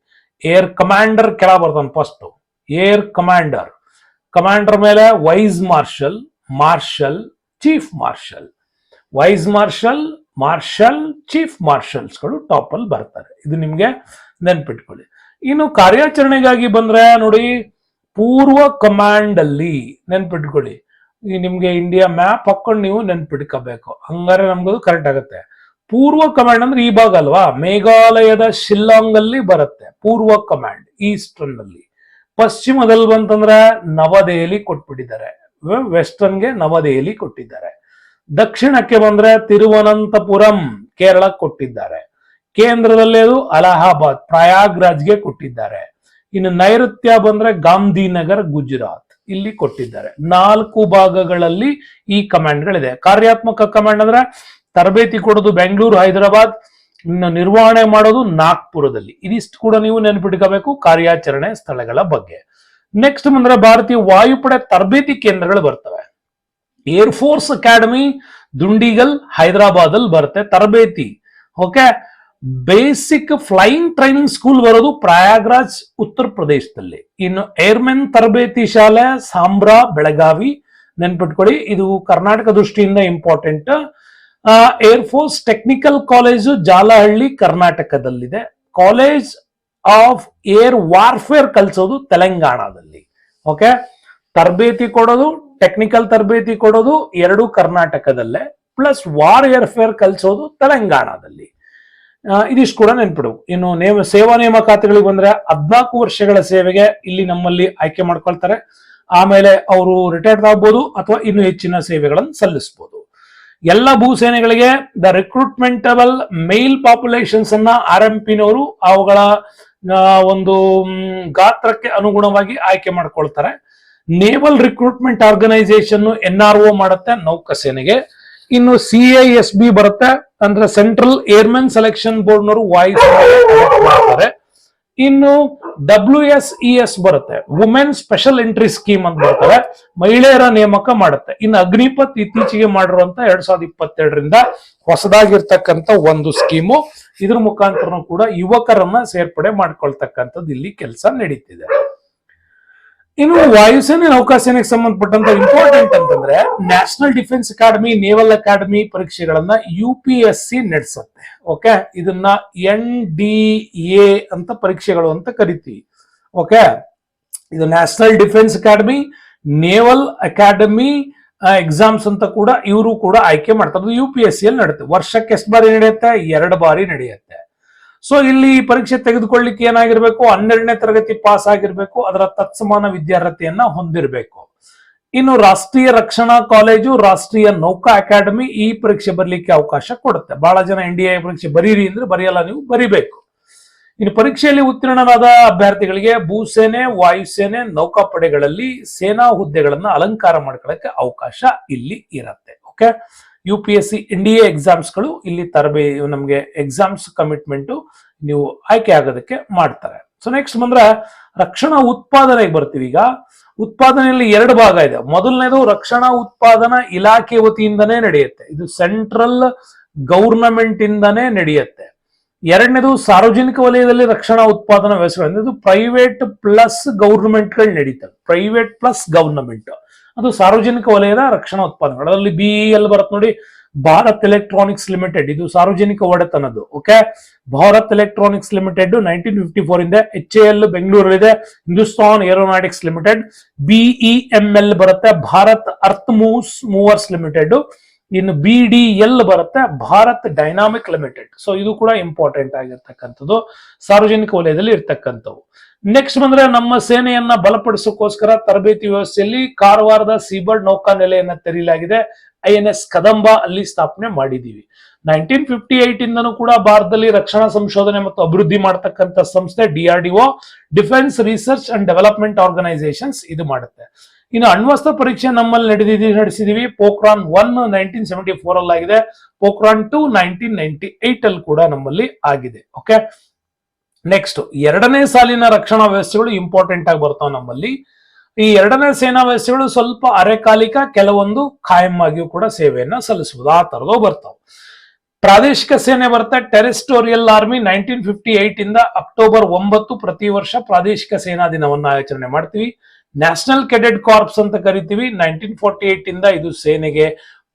ಏರ್ ಕಮಾಂಡರ್ ಕೆಳ ಬರ್ತಾನೆ ಫಸ್ಟ್. ಏರ್ ಕಮಾಂಡರ್, ಕಮಾಂಡರ್ ಮೇಲೆ vice marshal, marshal, chief marshal. Vice marshal, marshal, chief ಮಾರ್ಷಲ್ಸ್ಗಳು top ಅಲ್ಲಿ ಬರ್ತಾರೆ. ಇದು ನಿಮ್ಗೆ ನೆನ್ಪಿಟ್ಕೊಳ್ಳಿ. ಇನ್ನು ಕಾರ್ಯಾಚರಣೆಗಾಗಿ ಬಂದ್ರೆ ನೋಡಿ, ಪೂರ್ವ ಕಮಾಂಡ್ ಅಲ್ಲಿ ನೆನ್ಪಿಟ್ಕೊಳ್ಳಿ. ನಿಮ್ಗೆ ಇಂಡಿಯಾ ಮ್ಯಾಪ್ ಹಾಕೊಂಡು ನೀವು ನೆನ್ಪಿಟ್ಕೋಬೇಕು, ಹಂಗಾರೆ ನಮ್ಗದು ಕರೆಕ್ಟ್ ಆಗುತ್ತೆ. ಪೂರ್ವ ಕಮಾಂಡ್ ಅಂದ್ರೆ ಈ ಭಾಗ ಅಲ್ವಾ, ಮೇಘಾಲಯದ ಶಿಲ್ಲಾಂಗ್ ಅಲ್ಲಿ ಬರುತ್ತೆ ಪೂರ್ವ ಕಮಾಂಡ್, ಈಸ್ಟರ್ನ್ ಅಲ್ಲಿ. ಪಶ್ಚಿಮದಲ್ಲಿ ಬಂತಂದ್ರೆ ನವದೆಹಲಿ ಕೊಟ್ಬಿಟ್ಟಿದ್ದಾರೆ, ವೆಸ್ಟರ್ನ್ಗೆ ನವದೆಹಲಿ ಕೊಟ್ಟಿದ್ದಾರೆ. ದಕ್ಷಿಣಕ್ಕೆ ಬಂದ್ರೆ ತಿರುವನಂತಪುರಂ ಕೇರಳ ಕೊಟ್ಟಿದ್ದಾರೆ. ಕೇಂದ್ರದಲ್ಲಿ ಅದು ಅಲಹಾಬಾದ್ ಪ್ರಯಾಗ್ರಾಜ್ಗೆ ಕೊಟ್ಟಿದ್ದಾರೆ. ಇನ್ನು ನೈಋತ್ಯ ಬಂದ್ರೆ ಗಾಂಧಿನಗರ್ ಗುಜರಾತ್ ಇಲ್ಲಿ ಕೊಟ್ಟಿದ್ದಾರೆ. 4 ಭಾಗಗಳಲ್ಲಿ ಈ ಕಮಾಂಡ್ಗಳಿದೆ. ಕಾರ್ಯಾತ್ಮಕ ಕಮಾಂಡ್ ಅಂದ್ರೆ ತರಬೇತಿ ಕೊಡೋದು ಬೆಂಗಳೂರು, ಹೈದರಾಬಾದ್, ಇನ್ನು ನಿರ್ವಹಣೆ ಮಾಡೋದು ನಾಗ್ಪುರದಲ್ಲಿ. ಇದಿಷ್ಟು ಕೂಡ ನೀವು ನೆನಪಿಟ್ಕೋಬೇಕು ಕಾರ್ಯಾಚರಣೆ ಸ್ಥಳಗಳ ಬಗ್ಗೆ. ನೆಕ್ಸ್ಟ್ ಬಂದ್ರೆ ಭಾರತೀಯ ವಾಯುಪಡೆ ತರಬೇತಿ ಕೇಂದ್ರಗಳು ಬರ್ತವೆ. Air force academy Dundigal Hyderabad ಅಲ್ಲಿ ಬರುತ್ತೆ ತರಬೇತಿ. Okay, basic flying training school ಬರೋದು ಪ್ರಯಾಗ್ರಾಜ್ ಉತ್ತರ ಪ್ರದೇಶದಲ್ಲಿ. ಇನ್ನು ಏರ್ಮೆನ್ ತರಬೇತಿ ಶಾಲೆ ಸಾಂಬ್ರಾ ಬೆಳಗಾವಿ ನೆನ್ಪಿಟ್ಕೊಳ್ಳಿ, ಇದು ಕರ್ನಾಟಕ ದೃಷ್ಟಿಯಿಂದ important. Air force technical college Jalahalli ಕರ್ನಾಟಕದಲ್ಲಿದೆ. ಕಾಲೇಜ್ ಆಫ್ ಏರ್ ವಾರ್ಫೇರ್ ಕಲಿಸೋದು ತೆಲಂಗಾಣದಲ್ಲಿ. ಓಕೆ, ತರಬೇತಿ ಕೊಡೋದು, ಟೆಕ್ನಿಕಲ್ ತರಬೇತಿ ಕೊಡೋದು 2 ಕರ್ನಾಟಕದಲ್ಲೇ, ಪ್ಲಸ್ ವಾರ್ ಏರ್ಫೇರ್ ಕಲಿಸೋದು ತೆಲಂಗಾಣದಲ್ಲಿ. ಇದಿಷ್ಟು ಕೂಡ ನೆನ್ಪಿಡು. ಇನ್ನು ಸೇವಾ ನೇಮಕಾತಿಗಳಿಗೆ ಬಂದ್ರೆ 14 ವರ್ಷಗಳ ಸೇವೆಗೆ ಇಲ್ಲಿ ನಮ್ಮಲ್ಲಿ ಆಯ್ಕೆ ಮಾಡ್ಕೊಳ್ತಾರೆ. ಆಮೇಲೆ ಅವರು ರಿಟೈರ್ಡ್ ಆಗ್ಬೋದು ಅಥವಾ ಇನ್ನು ಹೆಚ್ಚಿನ ಸೇವೆಗಳನ್ನು ಸಲ್ಲಿಸಬಹುದು. ಎಲ್ಲ ಭೂಸೇನೆಗಳಿಗೆ ದ ರಿಕ್ರೂಟ್ಮೆಂಟಬಲ್ ಮೇಲ್ ಪಾಪ್ಯುಲೇಷನ್ಸ್ ಅನ್ನ RMPನವರು ಅವುಗಳ ಒಂದು ಗಾತ್ರಕ್ಕೆ ಅನುಗುಣವಾಗಿ ಆಯ್ಕೆ ಮಾಡ್ಕೊಳ್ತಾರೆ. ನೇವಲ್ ರಿಕ್ರೂಟ್ಮೆಂಟ್ ಆರ್ಗನೈಸೇಷನ್ NRO ಮಾಡುತ್ತೆ ನೌಕಾಸೇನೆಗೆ. ಇನ್ನು CISB ಬರುತ್ತೆ, ಅಂದ್ರೆ ಸೆಂಟ್ರಲ್ ಏರ್ಮೆನ್ ಸೆಲೆಕ್ಷನ್ ಬೋರ್ಡ್ನವರು ವಾಯ್ಸ್ ಮಾಡ್ತಾರೆ. ಇನ್ನು WSES ಬರುತ್ತೆ, ವುಮೆನ್ ಸ್ಪೆಷಲ್ ಎಂಟ್ರಿ ಸ್ಕೀಮ್ ಅಂತ ಬರ್ತಾರೆ, ಮಹಿಳೆಯರ ನೇಮಕ ಮಾಡುತ್ತೆ. ಇನ್ನು ಅಗ್ನಿಪಥ್ ಇತ್ತೀಚೆಗೆ ಮಾಡಿರುವಂತ 2022ರಿಂದ ಹೊಸದಾಗಿರ್ತಕ್ಕಂಥ ಒಂದು ಸ್ಕೀಮು. ಇದ್ರ ಮುಖಾಂತರ ಕೂಡ ಯುವಕರನ್ನ ಸೇರ್ಪಡೆ ಮಾಡ್ಕೊಳ್ತಕ್ಕಂಥದ್ದು ಇಲ್ಲಿ ಕೆಲಸ ನಡೀತಿದೆ. ಇನ್ನು ವಾಯುಸೇನೆ ನೌಕಾಸೇನೆಗೆ ಸಂಬಂಧಪಟ್ಟಂತ ಇಂಪಾರ್ಟೆಂಟ್ ಅಂತಂದ್ರೆ national defence academy, naval academy ಪರೀಕ್ಷೆಗಳನ್ನ UPSC ನಡೆಸುತ್ತೆ. ಓಕೆ, ಇದನ್ನ NDA ಅಂತ ಪರೀಕ್ಷೆಗಳು ಅಂತ ಕರಿತೀವಿ. ಓಕೆ, ಇದು national defence academy, naval academy exams ಅಂತ ಕೂಡ ಇವರು ಕೂಡ ಆಯ್ಕೆ ಮಾಡ್ತಾರೆ. UPSC ಅಲ್ಲಿ ನಡೆಯುತ್ತೆ. ವರ್ಷಕ್ಕೆ ಎಷ್ಟು ಬಾರಿ ನಡೆಯುತ್ತೆ? 2 ಬಾರಿ ನಡೆಯುತ್ತೆ. ಸೊ ಇಲ್ಲಿ ಪರೀಕ್ಷೆ ತೆಗೆದುಕೊಳ್ಳಿಕ್ಕೆ ಏನಾಗಿರ್ಬೇಕು? 12ನೇ ತರಗತಿ ಪಾಸ್ ಆಗಿರ್ಬೇಕು, ಅದರ ತತ್ಸಮಾನ ವಿದ್ಯಾರ್ಹತೆಯನ್ನ ಹೊಂದಿರಬೇಕು. ಇನ್ನು ರಾಷ್ಟ್ರೀಯ ರಕ್ಷಣಾ ಕಾಲೇಜು, ರಾಷ್ಟ್ರೀಯ ನೌಕಾ ಅಕಾಡೆಮಿ ಈ ಪರೀಕ್ಷೆ ಬರಲಿಕ್ಕೆ ಅವಕಾಶ ಕೊಡುತ್ತೆ. ಬಹಳ ಜನ NDA ಪರೀಕ್ಷೆ ಬರೀರಿ ಅಂದ್ರೆ ಬರೆಯಲ್ಲ, ನೀವು ಬರಿಬೇಕು. ಇನ್ನು ಪರೀಕ್ಷೆಯಲ್ಲಿ ಉತ್ತೀರ್ಣರಾದ ಅಭ್ಯರ್ಥಿಗಳಿಗೆ ಭೂಸೇನೆ, ವಾಯುಸೇನೆ, ನೌಕಾಪಡೆಗಳಲ್ಲಿ ಸೇನಾ ಹುದ್ದೆಗಳನ್ನ ಅಲಂಕಾರ ಮಾಡ್ಕೊಳ್ಳಕ್ಕೆ ಅವಕಾಶ ಇಲ್ಲಿ ಇರುತ್ತೆ. ಓಕೆ, UPSC NDA ಎಕ್ಸಾಮ್ಸ್ಗಳು ಇಲ್ಲಿ ನಮಗೆ ಎಕ್ಸಾಮ್ಸ್ ಕಮಿಟ್ಮೆಂಟ್ ನೀವು ಆಯ್ಕೆ ಆಗೋದಕ್ಕೆ ಮಾಡ್ತಾರೆ. ಸೊ ನೆಕ್ಸ್ಟ್ ಬಂದ್ರೆ ರಕ್ಷಣಾ ಉತ್ಪಾದನೆಗೆ ಬರ್ತೀವಿ. ಈಗ ಉತ್ಪಾದನೆಯಲ್ಲಿ 2 ಭಾಗ ಇದೆ. ಮೊದಲನೇದು ರಕ್ಷಣಾ ಉತ್ಪಾದನಾ ಇಲಾಖೆ ವತಿಯಿಂದನೇ ನಡೆಯುತ್ತೆ, ಇದು ಸೆಂಟ್ರಲ್ ಗೌರ್ನಮೆಂಟ್ ಇಂದಾನೇ ನಡೆಯುತ್ತೆ. ಎರಡನೇದು ಸಾರ್ವಜನಿಕ ವಲಯದಲ್ಲಿ ರಕ್ಷಣಾ ಉತ್ಪಾದನಾ ವ್ಯವಸ್ಥೆಗಳು, ಇದು ಪ್ರೈವೇಟ್ ಪ್ಲಸ್ ಗೌರ್ಮೆಂಟ್ಗಳು ನಡೀತವೆ. ಪ್ರೈವೇಟ್ ಪ್ಲಸ್ ಗವರ್ನಮೆಂಟ್, ಅದು ಸಾರ್ವಜನಿಕ ವಲಯದ ರಕ್ಷಣಾ ಉತ್ಪಾದನೆಗಳು. ಅದರಲ್ಲಿ BEL ಬರುತ್ತೆ ನೋಡಿ, ಭಾರತ್ ಎಲೆಕ್ಟ್ರಾನಿಕ್ಸ್ ಲಿಮಿಟೆಡ್, ಇದು ಸಾರ್ವಜನಿಕ ಒಡೆತನದ್ದು. ಓಕೆ, ಭಾರತ್ ಎಲೆಕ್ಟ್ರಾನಿಕ್ಸ್ ಲಿಮಿಟೆಡ್ 1954 ಇಂದ. HAL ಬೆಂಗಳೂರಲ್ಲಿದೆ, ಹಿಂದೂಸ್ತಾನ್ ಏರೋನಾಟಿಕ್ಸ್ ಲಿಮಿಟೆಡ್. BEML ಬರುತ್ತೆ, ಭಾರತ್ ಅರ್ತ್ ಮೂವರ್ಸ್ ಲಿಮಿಟೆಡ್. ಇನ್ನು BDL ಬರುತ್ತೆ, ಭಾರತ್ ಡೈನಾಮಿಕ್ ಲಿಮಿಟೆಡ್. ಸೊ ಇದು ಕೂಡ ಇಂಪಾರ್ಟೆಂಟ್ ಆಗಿರ್ತಕ್ಕಂಥದ್ದು, ಸಾರ್ವಜನಿಕ ವಲಯದಲ್ಲಿ ಇರ್ತಕ್ಕಂಥವು. ನೆಕ್ಸ್ಟ್ ಬಂದ್ರೆ ನಮ್ಮ ಸೇನೆಯನ್ನ ಬಲಪಡಿಸೋಕೋಸ್ಕರ ತರಬೇತಿ ವ್ಯವಸ್ಥೆಯಲ್ಲಿ ಕಾರವಾರದ ಸೀಬರ್ಡ್ ನೌಕಾ ನೆಲೆಯನ್ನ ತೆರೆಯಲಾಗಿದೆ. INS ಕದಂಬ ಅಲ್ಲಿ ಸ್ಥಾಪನೆ ಮಾಡಿದೀವಿ. 1958 ಇಂದನೂ ಕೂಡ ಭಾರತದಲ್ಲಿ ರಕ್ಷಣಾ ಸಂಶೋಧನೆ ಮತ್ತು ಅಭಿವೃದ್ಧಿ ಮಾಡತಕ್ಕಂಥ ಸಂಸ್ಥೆ DRDO, defence research and development organisations ಇದು ಮಾಡುತ್ತೆ. ಇನ್ನು ಅಣ್ವಸ್ತ್ರ ಪರೀಕ್ಷೆ ನಮ್ಮಲ್ಲಿ ನಡೆಸಿದೀವಿ. ಪೋಖ್ರಾನ್ 1 1974 ಅಲ್ಲಿ ಆಗಿದೆ, ಪೋಖ್ರಾನ್ 2 1998 ಅಲ್ಲಿ ಕೂಡ ನಮ್ಮಲ್ಲಿ ಆಗಿದೆ. ಓಕೆ, ನೆಕ್ಸ್ಟ್ 2ನೇ ಸಾಲಿನ ರಕ್ಷಣಾ ವ್ಯವಸ್ಥೆಗಳು ಇಂಪಾರ್ಟೆಂಟ್ ಆಗಿ ಬರ್ತಾವೆ ನಮ್ಮಲ್ಲಿ. ಈ 2ನೇ ಸೇನಾ ವ್ಯವಸ್ಥೆಗಳು ಸ್ವಲ್ಪ ಅರೆಕಾಲಿಕ, ಕೆಲವೊಂದು ಖಾಯಂ ಆಗಿಯೂ ಕೂಡ ಸೇವೆಯನ್ನ ಸಲ್ಲಿಸಬಹುದು, ಆ ತರದವು ಬರ್ತಾವೆ. ಪ್ರಾದೇಶಿಕ ಸೇನೆ ಬರುತ್ತೆ, ಟೆರಿಸ್ಟೋರಿಯಲ್ ಆರ್ಮಿ 1958 ಇಂದ ಅಕ್ಟೋಬರ್ 9 ಪ್ರತಿ ವರ್ಷ ಪ್ರಾದೇಶಿಕ ಸೇನಾ ದಿನವನ್ನ ಆಚರಣೆ ಮಾಡ್ತೀವಿ. ನ್ಯಾಷನಲ್ ಕೆಡೆಟ್ ಕಾರ್ಪ್ಸ್ ಅಂತ ಕರಿತೀವಿ, 1948 ಇಂದ ಇದು ಸೇನೆಗೆ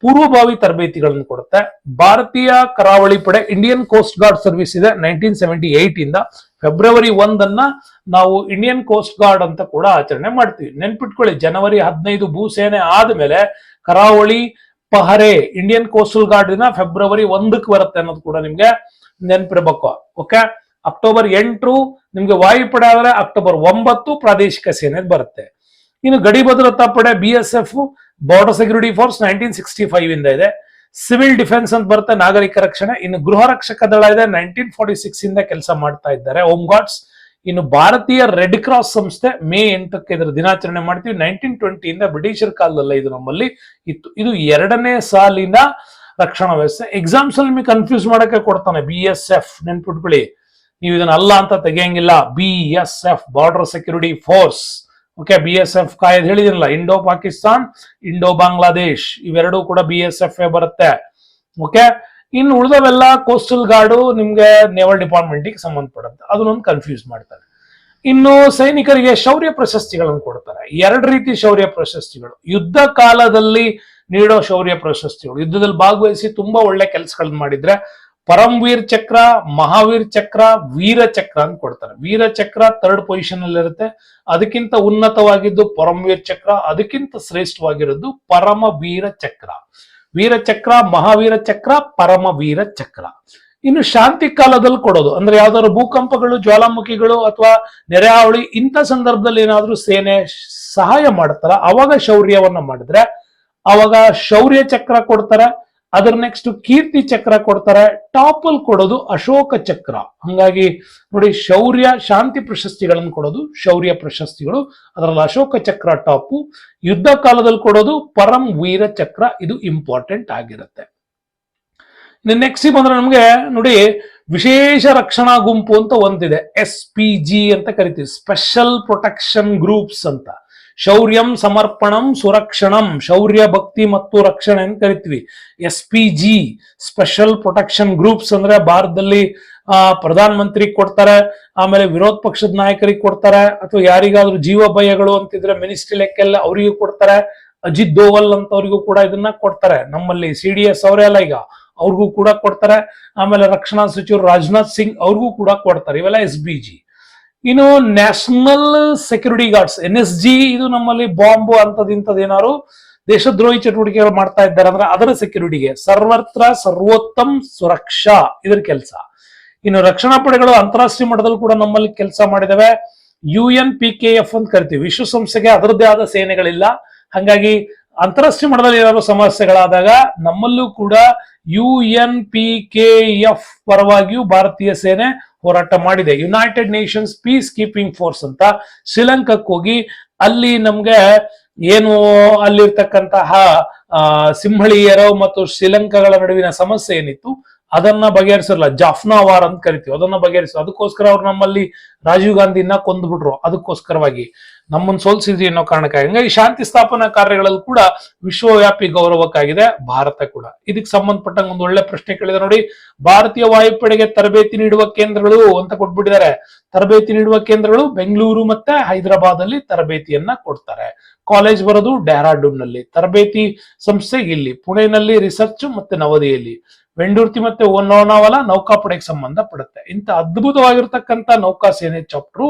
ಪೂರ್ವಭಾವಿ ತರಬೇತಿಗಳನ್ನು ಕೊಡುತ್ತೆ. ಭಾರತೀಯ ಕರಾವಳಿ ಪಡೆ, ಇಂಡಿಯನ್ ಕೋಸ್ಟ್ ಗಾರ್ಡ್ ಸರ್ವಿಸ್ ಇದೆ 1978 ಇಂದ. ಫೆಬ್ರವರಿ 1 ನಾವು ಇಂಡಿಯನ್ ಕೋಸ್ಟ್ ಗಾರ್ಡ್ ಅಂತ ಕೂಡ ಆಚರಣೆ ಮಾಡ್ತೀವಿ. ನೆನ್ಪಿಟ್ಕೊಳ್ಳಿ, ಜನವರಿ 15 ಭೂಸೇನೆ ಆದ್ಮೇಲೆ ಕರಾವಳಿ ಪಹರೆ ಇಂಡಿಯನ್ ಕೋಸ್ಟಲ್ ಗಾರ್ಡ್ ದಿನ ಫೆಬ್ರವರಿ 1ಕ್ಕೆ ಬರುತ್ತೆ ಅನ್ನೋದು ಕೂಡ ನಿಮ್ಗೆ ನೆನಪಿರಬೇಕು. ಓಕೆ, ಅಕ್ಟೋಬರ್ 8 ನಿಮ್ಗೆ ವಾಯುಪಡೆ ಆದ್ರೆ ಅಕ್ಟೋಬರ್ 9 ಪ್ರಾದೇಶಿಕ ಸೇನೆ ಬರುತ್ತೆ. ಇನ್ನು ಗಡಿ ಭದ್ರತಾ ಪಡೆ BSF, ಬಾರ್ಡರ್ ಸೆಕ್ಯೂರಿಟಿ ಫೋರ್ಸ್ 1965 ಇಂದ ಇದೆ. ಸಿವಿಲ್ ಡಿಫೆನ್ಸ್ ಅಂತ ಬರುತ್ತೆ, ನಾಗರಿಕ ರಕ್ಷಣೆ. ಇನ್ನು ಗೃಹ ರಕ್ಷಕ ದಳ ಇದೆ, 1946 ಇಂದ ಕೆಲಸ ಮಾಡ್ತಾ ಇದ್ದಾರೆ, ಹೋಮ್ ಗಾರ್ಡ್ಸ್. ಇನ್ನು ಭಾರತೀಯ ರೆಡ್ ಕ್ರಾಸ್ ಸಂಸ್ಥೆ ಮೇ 8ಕ್ಕೆ ಇದರ ದಿನಾಚರಣೆ ಮಾಡ್ತೀವಿ. 1920 ಇಂದ ಬ್ರಿಟಿಷರ್ ಕಾಲದಲ್ಲ ಇದು ನಮ್ಮಲ್ಲಿ ಇತ್ತು. ಇದು 2ನೇ ಸಾಲಿನ ರಕ್ಷಣಾ ವ್ಯವಸ್ಥೆ. ಎಕ್ಸಾಮ್ಸ್ ಅಲ್ಲಿ ನಿಮಗೆ ಕನ್ಫ್ಯೂಸ್ ಮಾಡಕ್ಕೆ ಕೊಡ್ತಾನೆ BSF, ನೆನ್ಪಿಟ್ಕೊಳ್ಳಿ, ನೀವು ಇದನ್ನ ಅಲ್ಲ ಅಂತ ತೆಗೆಯಂಗಿಲ್ಲ. BSF border security force. Okay, BSF ಕಾಯ್ದು ಹೇಳಿದಿರಲ್ಲ, ಇಂಡೋ ಪಾಕಿಸ್ತಾನ್, ಇಂಡೋ ಬಾಂಗ್ಲಾದೇಶ್, ಇವೆರಡೂ ಕೂಡ BSF ಬರುತ್ತೆ. ಓಕೆ, ಇನ್ನು ಉಳಿದವೆಲ್ಲ ಕೋಸ್ಟಲ್ ಗಾರ್ಡು ನಿಮ್ಗೆ ನೇವಲ್ ಡಿಪಾರ್ಟ್ಮೆಂಟ್ ಗೆ ಸಂಬಂಧಪಡುತ್ತೆ, ಅದನ್ನೊಂದು ಕನ್ಫ್ಯೂಸ್ ಮಾಡ್ತಾರೆ. ಇನ್ನು ಸೈನಿಕರಿಗೆ ಶೌರ್ಯ ಪ್ರಶಸ್ತಿಗಳನ್ನು ಕೊಡ್ತಾರೆ. 2 ರೀತಿ ಶೌರ್ಯ ಪ್ರಶಸ್ತಿಗಳು. ಯುದ್ಧ ಕಾಲದಲ್ಲಿ ನೀಡೋ ಶೌರ್ಯ ಪ್ರಶಸ್ತಿಗಳು, ಯುದ್ಧದಲ್ಲಿ ಭಾಗವಹಿಸಿ ತುಂಬಾ ಒಳ್ಳೆ ಕೆಲಸಗಳನ್ನ ಮಾಡಿದ್ರೆ ಪರಮವೀರ್ ಚಕ್ರ, ಮಹಾವೀರ್ ಚಕ್ರ, ವೀರ ಚಕ್ರ ಅಂತ ಕೊಡ್ತಾರೆ. ವೀರ ಚಕ್ರ 3rd ಪೊಸಿಷನ್ ಅಲ್ಲಿ ಇರುತ್ತೆ, ಅದಕ್ಕಿಂತ ಉನ್ನತವಾಗಿದ್ದು ಪರಮವೀರ್ ಚಕ್ರ, ಅದಕ್ಕಿಂತ ಶ್ರೇಷ್ಠವಾಗಿರೋದು ಪರಮವೀರ ಚಕ್ರ. ವೀರಚಕ್ರ, ಮಹಾವೀರ ಚಕ್ರ, ಪರಮವೀರ ಚಕ್ರ. ಇನ್ನು ಶಾಂತಿ ಕಾಲದಲ್ಲಿ ಕೊಡೋದು ಅಂದ್ರೆ ಯಾವ್ದಾದ್ರು ಭೂಕಂಪಗಳು, ಜ್ವಾಲಾಮುಖಿಗಳು ಅಥವಾ ನೆರೆಹಾವಳಿ ಇಂಥ ಸಂದರ್ಭದಲ್ಲಿ ಏನಾದ್ರೂ ಸೇನೆ ಸಹಾಯ ಮಾಡ್ತಾರ, ಅವಾಗ ಶೌರ್ಯವನ್ನ ಮಾಡಿದ್ರೆ ಅವಾಗ ಶೌರ್ಯ ಚಕ್ರ ಕೊಡ್ತಾರೆ. ಅದರ ನೆಕ್ಸ್ಟ್ ಕೀರ್ತಿ ಚಕ್ರ ಕೊಡ್ತಾರೆ. ಟಾಪ್ ಅಲ್ಲಿ ಕೊಡೋದು ಅಶೋಕ ಚಕ್ರ. ಹಂಗಾಗಿ ನೋಡಿ, ಶೌರ್ಯ ಶಾಂತಿ ಪ್ರಶಸ್ತಿಗಳನ್ನು ಕೊಡೋದು ಶೌರ್ಯ ಪ್ರಶಸ್ತಿಗಳು, ಅದರಲ್ಲಿ ಅಶೋಕ ಚಕ್ರ ಟಾಪು. ಯುದ್ಧ ಕಾಲದಲ್ಲಿ ಕೊಡೋದು ಪರಂ ವೀರ ಚಕ್ರ, ಇದು ಇಂಪಾರ್ಟೆಂಟ್ ಆಗಿರುತ್ತೆ. ನೆಕ್ಸ್ಟ್ ಬಂದ್ರೆ ನಮ್ಗೆ ನೋಡಿ, ವಿಶೇಷ ರಕ್ಷಣಾ ಗುಂಪು ಅಂತ ಒಂದಿದೆ, SPG ಅಂತ ಕರಿತೀವಿ, ಸ್ಪೆಷಲ್ ಪ್ರೊಟೆಕ್ಷನ್ ಗ್ರೂಪ್ಸ್ ಅಂತ. ಶೌರ್ಯಂ ಸಮರ್ಪಣಂ ಸುರಕ್ಷಣಂ, ಶೌರ್ಯ ಭಕ್ತಿ ಮತ್ತು ರಕ್ಷಣೆ ಅಂತ ಕರಿತೀವಿ. SPG ಸ್ಪೆಷಲ್ ಪ್ರೊಟೆಕ್ಷನ್ ಗ್ರೂಪ್ಸ್ ಅಂದ್ರೆ ಭಾರತದಲ್ಲಿ ಪ್ರಧಾನ ಮಂತ್ರಿ ಕೊಡ್ತಾರೆ, ಆಮೇಲೆ ವಿರೋಧ ಪಕ್ಷದ ನಾಯಕರಿಗೆ ಕೊಡ್ತಾರೆ, ಅಥವಾ ಯಾರಿಗಾದ್ರೂ ಜೀವ ಭಯಗಳು ಅಂತಿದ್ರೆ ಮಿನಿಸ್ಟ್ರಿ ಲೆಕ್ಕೆಲ್ಲ ಅವರಿಗೂ ಕೊಡ್ತಾರೆ. ಅಜಿತ್ ದೋವಲ್ ಅಂತ ಅವ್ರಿಗೂ ಕೂಡ ಇದನ್ನ ಕೊಡ್ತಾರೆ. ನಮ್ಮಲ್ಲಿ CDS ಅವರೆಲ್ಲ ಈಗ ಅವ್ರಿಗೂ ಕೂಡ ಕೊಡ್ತಾರೆ. ಆಮೇಲೆ ರಕ್ಷಣಾ ಸಚಿವರು ರಾಜನಾಥ್ ಸಿಂಗ್ ಅವ್ರಿಗೂ ಕೂಡ ಕೊಡ್ತಾರೆ. ಇವೆಲ್ಲ SPG. ಇನ್ನು ನ್ಯಾಷನಲ್ ಸೆಕ್ಯೂರಿಟಿ ಗಾರ್ಡ್ಸ್ NSG, ಇದು ನಮ್ಮಲ್ಲಿ ಬಾಂಬು ಅಂತದಿಂತದ ಏನಾದ್ರು ದೇಶದ್ರೋಹಿ ಚಟುವಟಿಕೆಗಳು ಮಾಡ್ತಾ ಇದ್ದಾರೆ ಅಂದ್ರೆ ಅದರ ಸೆಕ್ಯೂರಿಟಿಗೆ. ಸರ್ವತ್ರ ಸರ್ವೋತ್ತಮ್ ಸುರಕ್ಷಾ ಇದರ ಕೆಲಸ. ಇನ್ನು ರಕ್ಷಣಾ ಪಡೆಗಳು ಅಂತಾರಾಷ್ಟ್ರೀಯ ಮಟ್ಟದಲ್ಲಿ ಕೂಡ ನಮ್ಮಲ್ಲಿ ಕೆಲಸ ಮಾಡಿದವೆ. UNPKF ಅಂತ ಕರಿತೀವಿ, ವಿಶ್ವಸಂಸ್ಥೆಗೆ ಅದರದ್ದೇ ಆದ ಸೇನೆಗಳಿಲ್ಲ. ಹಾಗಾಗಿ ಅಂತಾರಾಷ್ಟ್ರೀಯ ಮಟ್ಟದಲ್ಲಿ ಏನಾದ್ರು ಸಮಸ್ಯೆಗಳಾದಾಗ ನಮ್ಮಲ್ಲೂ ಕೂಡ UNPKF ಪರವಾಗಿಯೂ ಭಾರತೀಯ ಸೇನೆ ಹೋರಾಟ ಮಾಡಿದೆ. United Nations piece keeping force ಅಂತ ಶ್ರೀಲಂಕಾಕ್ಕೆ ಹೋಗಿ ಅಲ್ಲಿ ನಮ್ಗೆ ಏನು ಅಲ್ಲಿರ್ತಕ್ಕಂತಹ ಸಿಂಹಳೀಯರು ಮತ್ತು ಶ್ರೀಲಂಕಾಗಳ ನಡುವಿನ ಸಮಸ್ಯೆ ಏನಿತ್ತು ಅದನ್ನ ಬಗೆಹರಿಸಲ್ಲ, ಜಾಫ್ನಾ ವಾರ್ ಅಂತ ಕರಿತೀವಿ, ಅದನ್ನ ಬಗೆಹರಿಸ. ಅದಕ್ಕೋಸ್ಕರ ಅವ್ರು ನಮ್ಮಲ್ಲಿ ರಾಜೀವ್ ಗಾಂಧಿನ ಕೊಂದ್ಬಿಟ್ರು. ಅದಕ್ಕೋಸ್ಕರವಾಗಿ ನಮ್ಮನ್ನು ಸೋಲ್ಸಿದ್ರಿ ಅನ್ನೋ ಕಾರಣಕ್ಕಾಗಿ. ಹಂಗಾಗಿ ಶಾಂತಿ ಸ್ಥಾಪನಾ ಕಾರ್ಯಗಳಲ್ಲಿ ಕೂಡ ವಿಶ್ವವ್ಯಾಪಿ ಗೌರವಕ್ಕಾಗಿದೆ ಭಾರತ ಕೂಡ. ಇದಕ್ಕೆ ಸಂಬಂಧಪಟ್ಟಂಗೆ ಒಂದು ಒಳ್ಳೆ ಪ್ರಶ್ನೆ ಕೇಳಿದೆ ನೋಡಿ. ಭಾರತೀಯ ವಾಯುಪಡೆಗೆ ತರಬೇತಿ ನೀಡುವ ಕೇಂದ್ರಗಳು ಅಂತ ಕೊಟ್ಬಿಟ್ಟಿದ್ದಾರೆ. ತರಬೇತಿ ನೀಡುವ ಕೇಂದ್ರಗಳು ಬೆಂಗಳೂರು ಮತ್ತೆ ಹೈದರಾಬಾದ್ ಅಲ್ಲಿ ತರಬೇತಿಯನ್ನ ಕೊಡ್ತಾರೆ. ಕಾಲೇಜ್ ಬರೋದು ಡೆಹ್ರಾಡೂನ್ ನಲ್ಲಿ, ತರಬೇತಿ ಸಂಸ್ಥೆ ಇಲ್ಲಿ, ಪುಣೆನಲ್ಲಿ ರಿಸರ್ಚ್ ಮತ್ತೆ ನವದೆಹಲಿ, ವೆಂಡೂರ್ತಿ ಮತ್ತೆ ಲೋನಾವಾಲಾ ನೌಕಾಪಡೆಗೆ ಸಂಬಂಧ ಪಡುತ್ತೆ. ಇಂಥ ಅದ್ಭುತವಾಗಿರ್ತಕ್ಕಂಥ ನೌಕಾ ಸೇನೆ ಚಾಪ್ಟರ್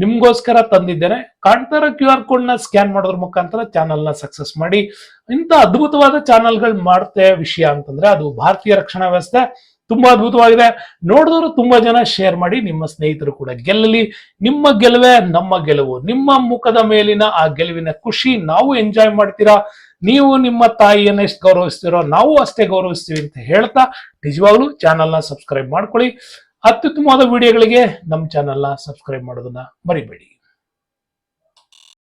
ನಿಮ್ಗೋಸ್ಕರ ತಂದಿದ್ದೇನೆ. ಕಾಣ್ತಾರ QR ಕೋಡ್ ನ ಸ್ಕ್ಯಾನ್ ಮಾಡೋದ್ರ ಮುಖಾಂತರ ಚಾನಲ್ ನ ಸಕ್ಸಸ್ ಮಾಡಿ. ಇಂಥ ಅದ್ಭುತವಾದ ಚಾನಲ್ಗಳು ಮಾಡ್ತೆ ವಿಷಯ ಅಂತಂದ್ರೆ ಅದು ಭಾರತೀಯ ರಕ್ಷಣಾ ವ್ಯವಸ್ಥೆ ತುಂಬಾ ಅದ್ಭುತವಾಗಿದೆ. ನೋಡಿದವರು ತುಂಬಾ ಜನ ಶೇರ್ ಮಾಡಿ, ನಿಮ್ಮ ಸ್ನೇಹಿತರು ಕೂಡ ಗೆಲ್ಲಲಿ. ನಿಮ್ಮ ಗೆಲುವೇ ನಮ್ಮ ಗೆಲುವು. ನಿಮ್ಮ ಮುಖದ ಮೇಲಿನ ಆ ಗೆಲುವಿನ ಖುಷಿ ನಾವು ಎಂಜಾಯ್ ಮಾಡ್ತೀರಾ. ನೀವು ನಿಮ್ಮ ತಾಯಿಯನ್ನ ಎಷ್ಟು ಗೌರವಿಸ್ತೀರೋ ನಾವು ಅಷ್ಟೇ ಗೌರವಿಸ್ತೀವಿ ಅಂತ ಹೇಳ್ತಾ ನಿಜವಾಗ್ಲೂ ಚಾನಲ್ ನ ಸಬ್ಸ್ಕ್ರೈಬ್ ಮಾಡ್ಕೊಳ್ಳಿ. ಅತ್ಯುತ್ತಮವಾದ ವಿಡಿಯೋಗಳಿಗೆ ನಮ್ಮ ಚಾನಲ್ ನ ಸಬ್ಸ್ಕ್ರೈಬ್ ಮಾಡೋದನ್ನ ಮರಿಬೇಡಿ.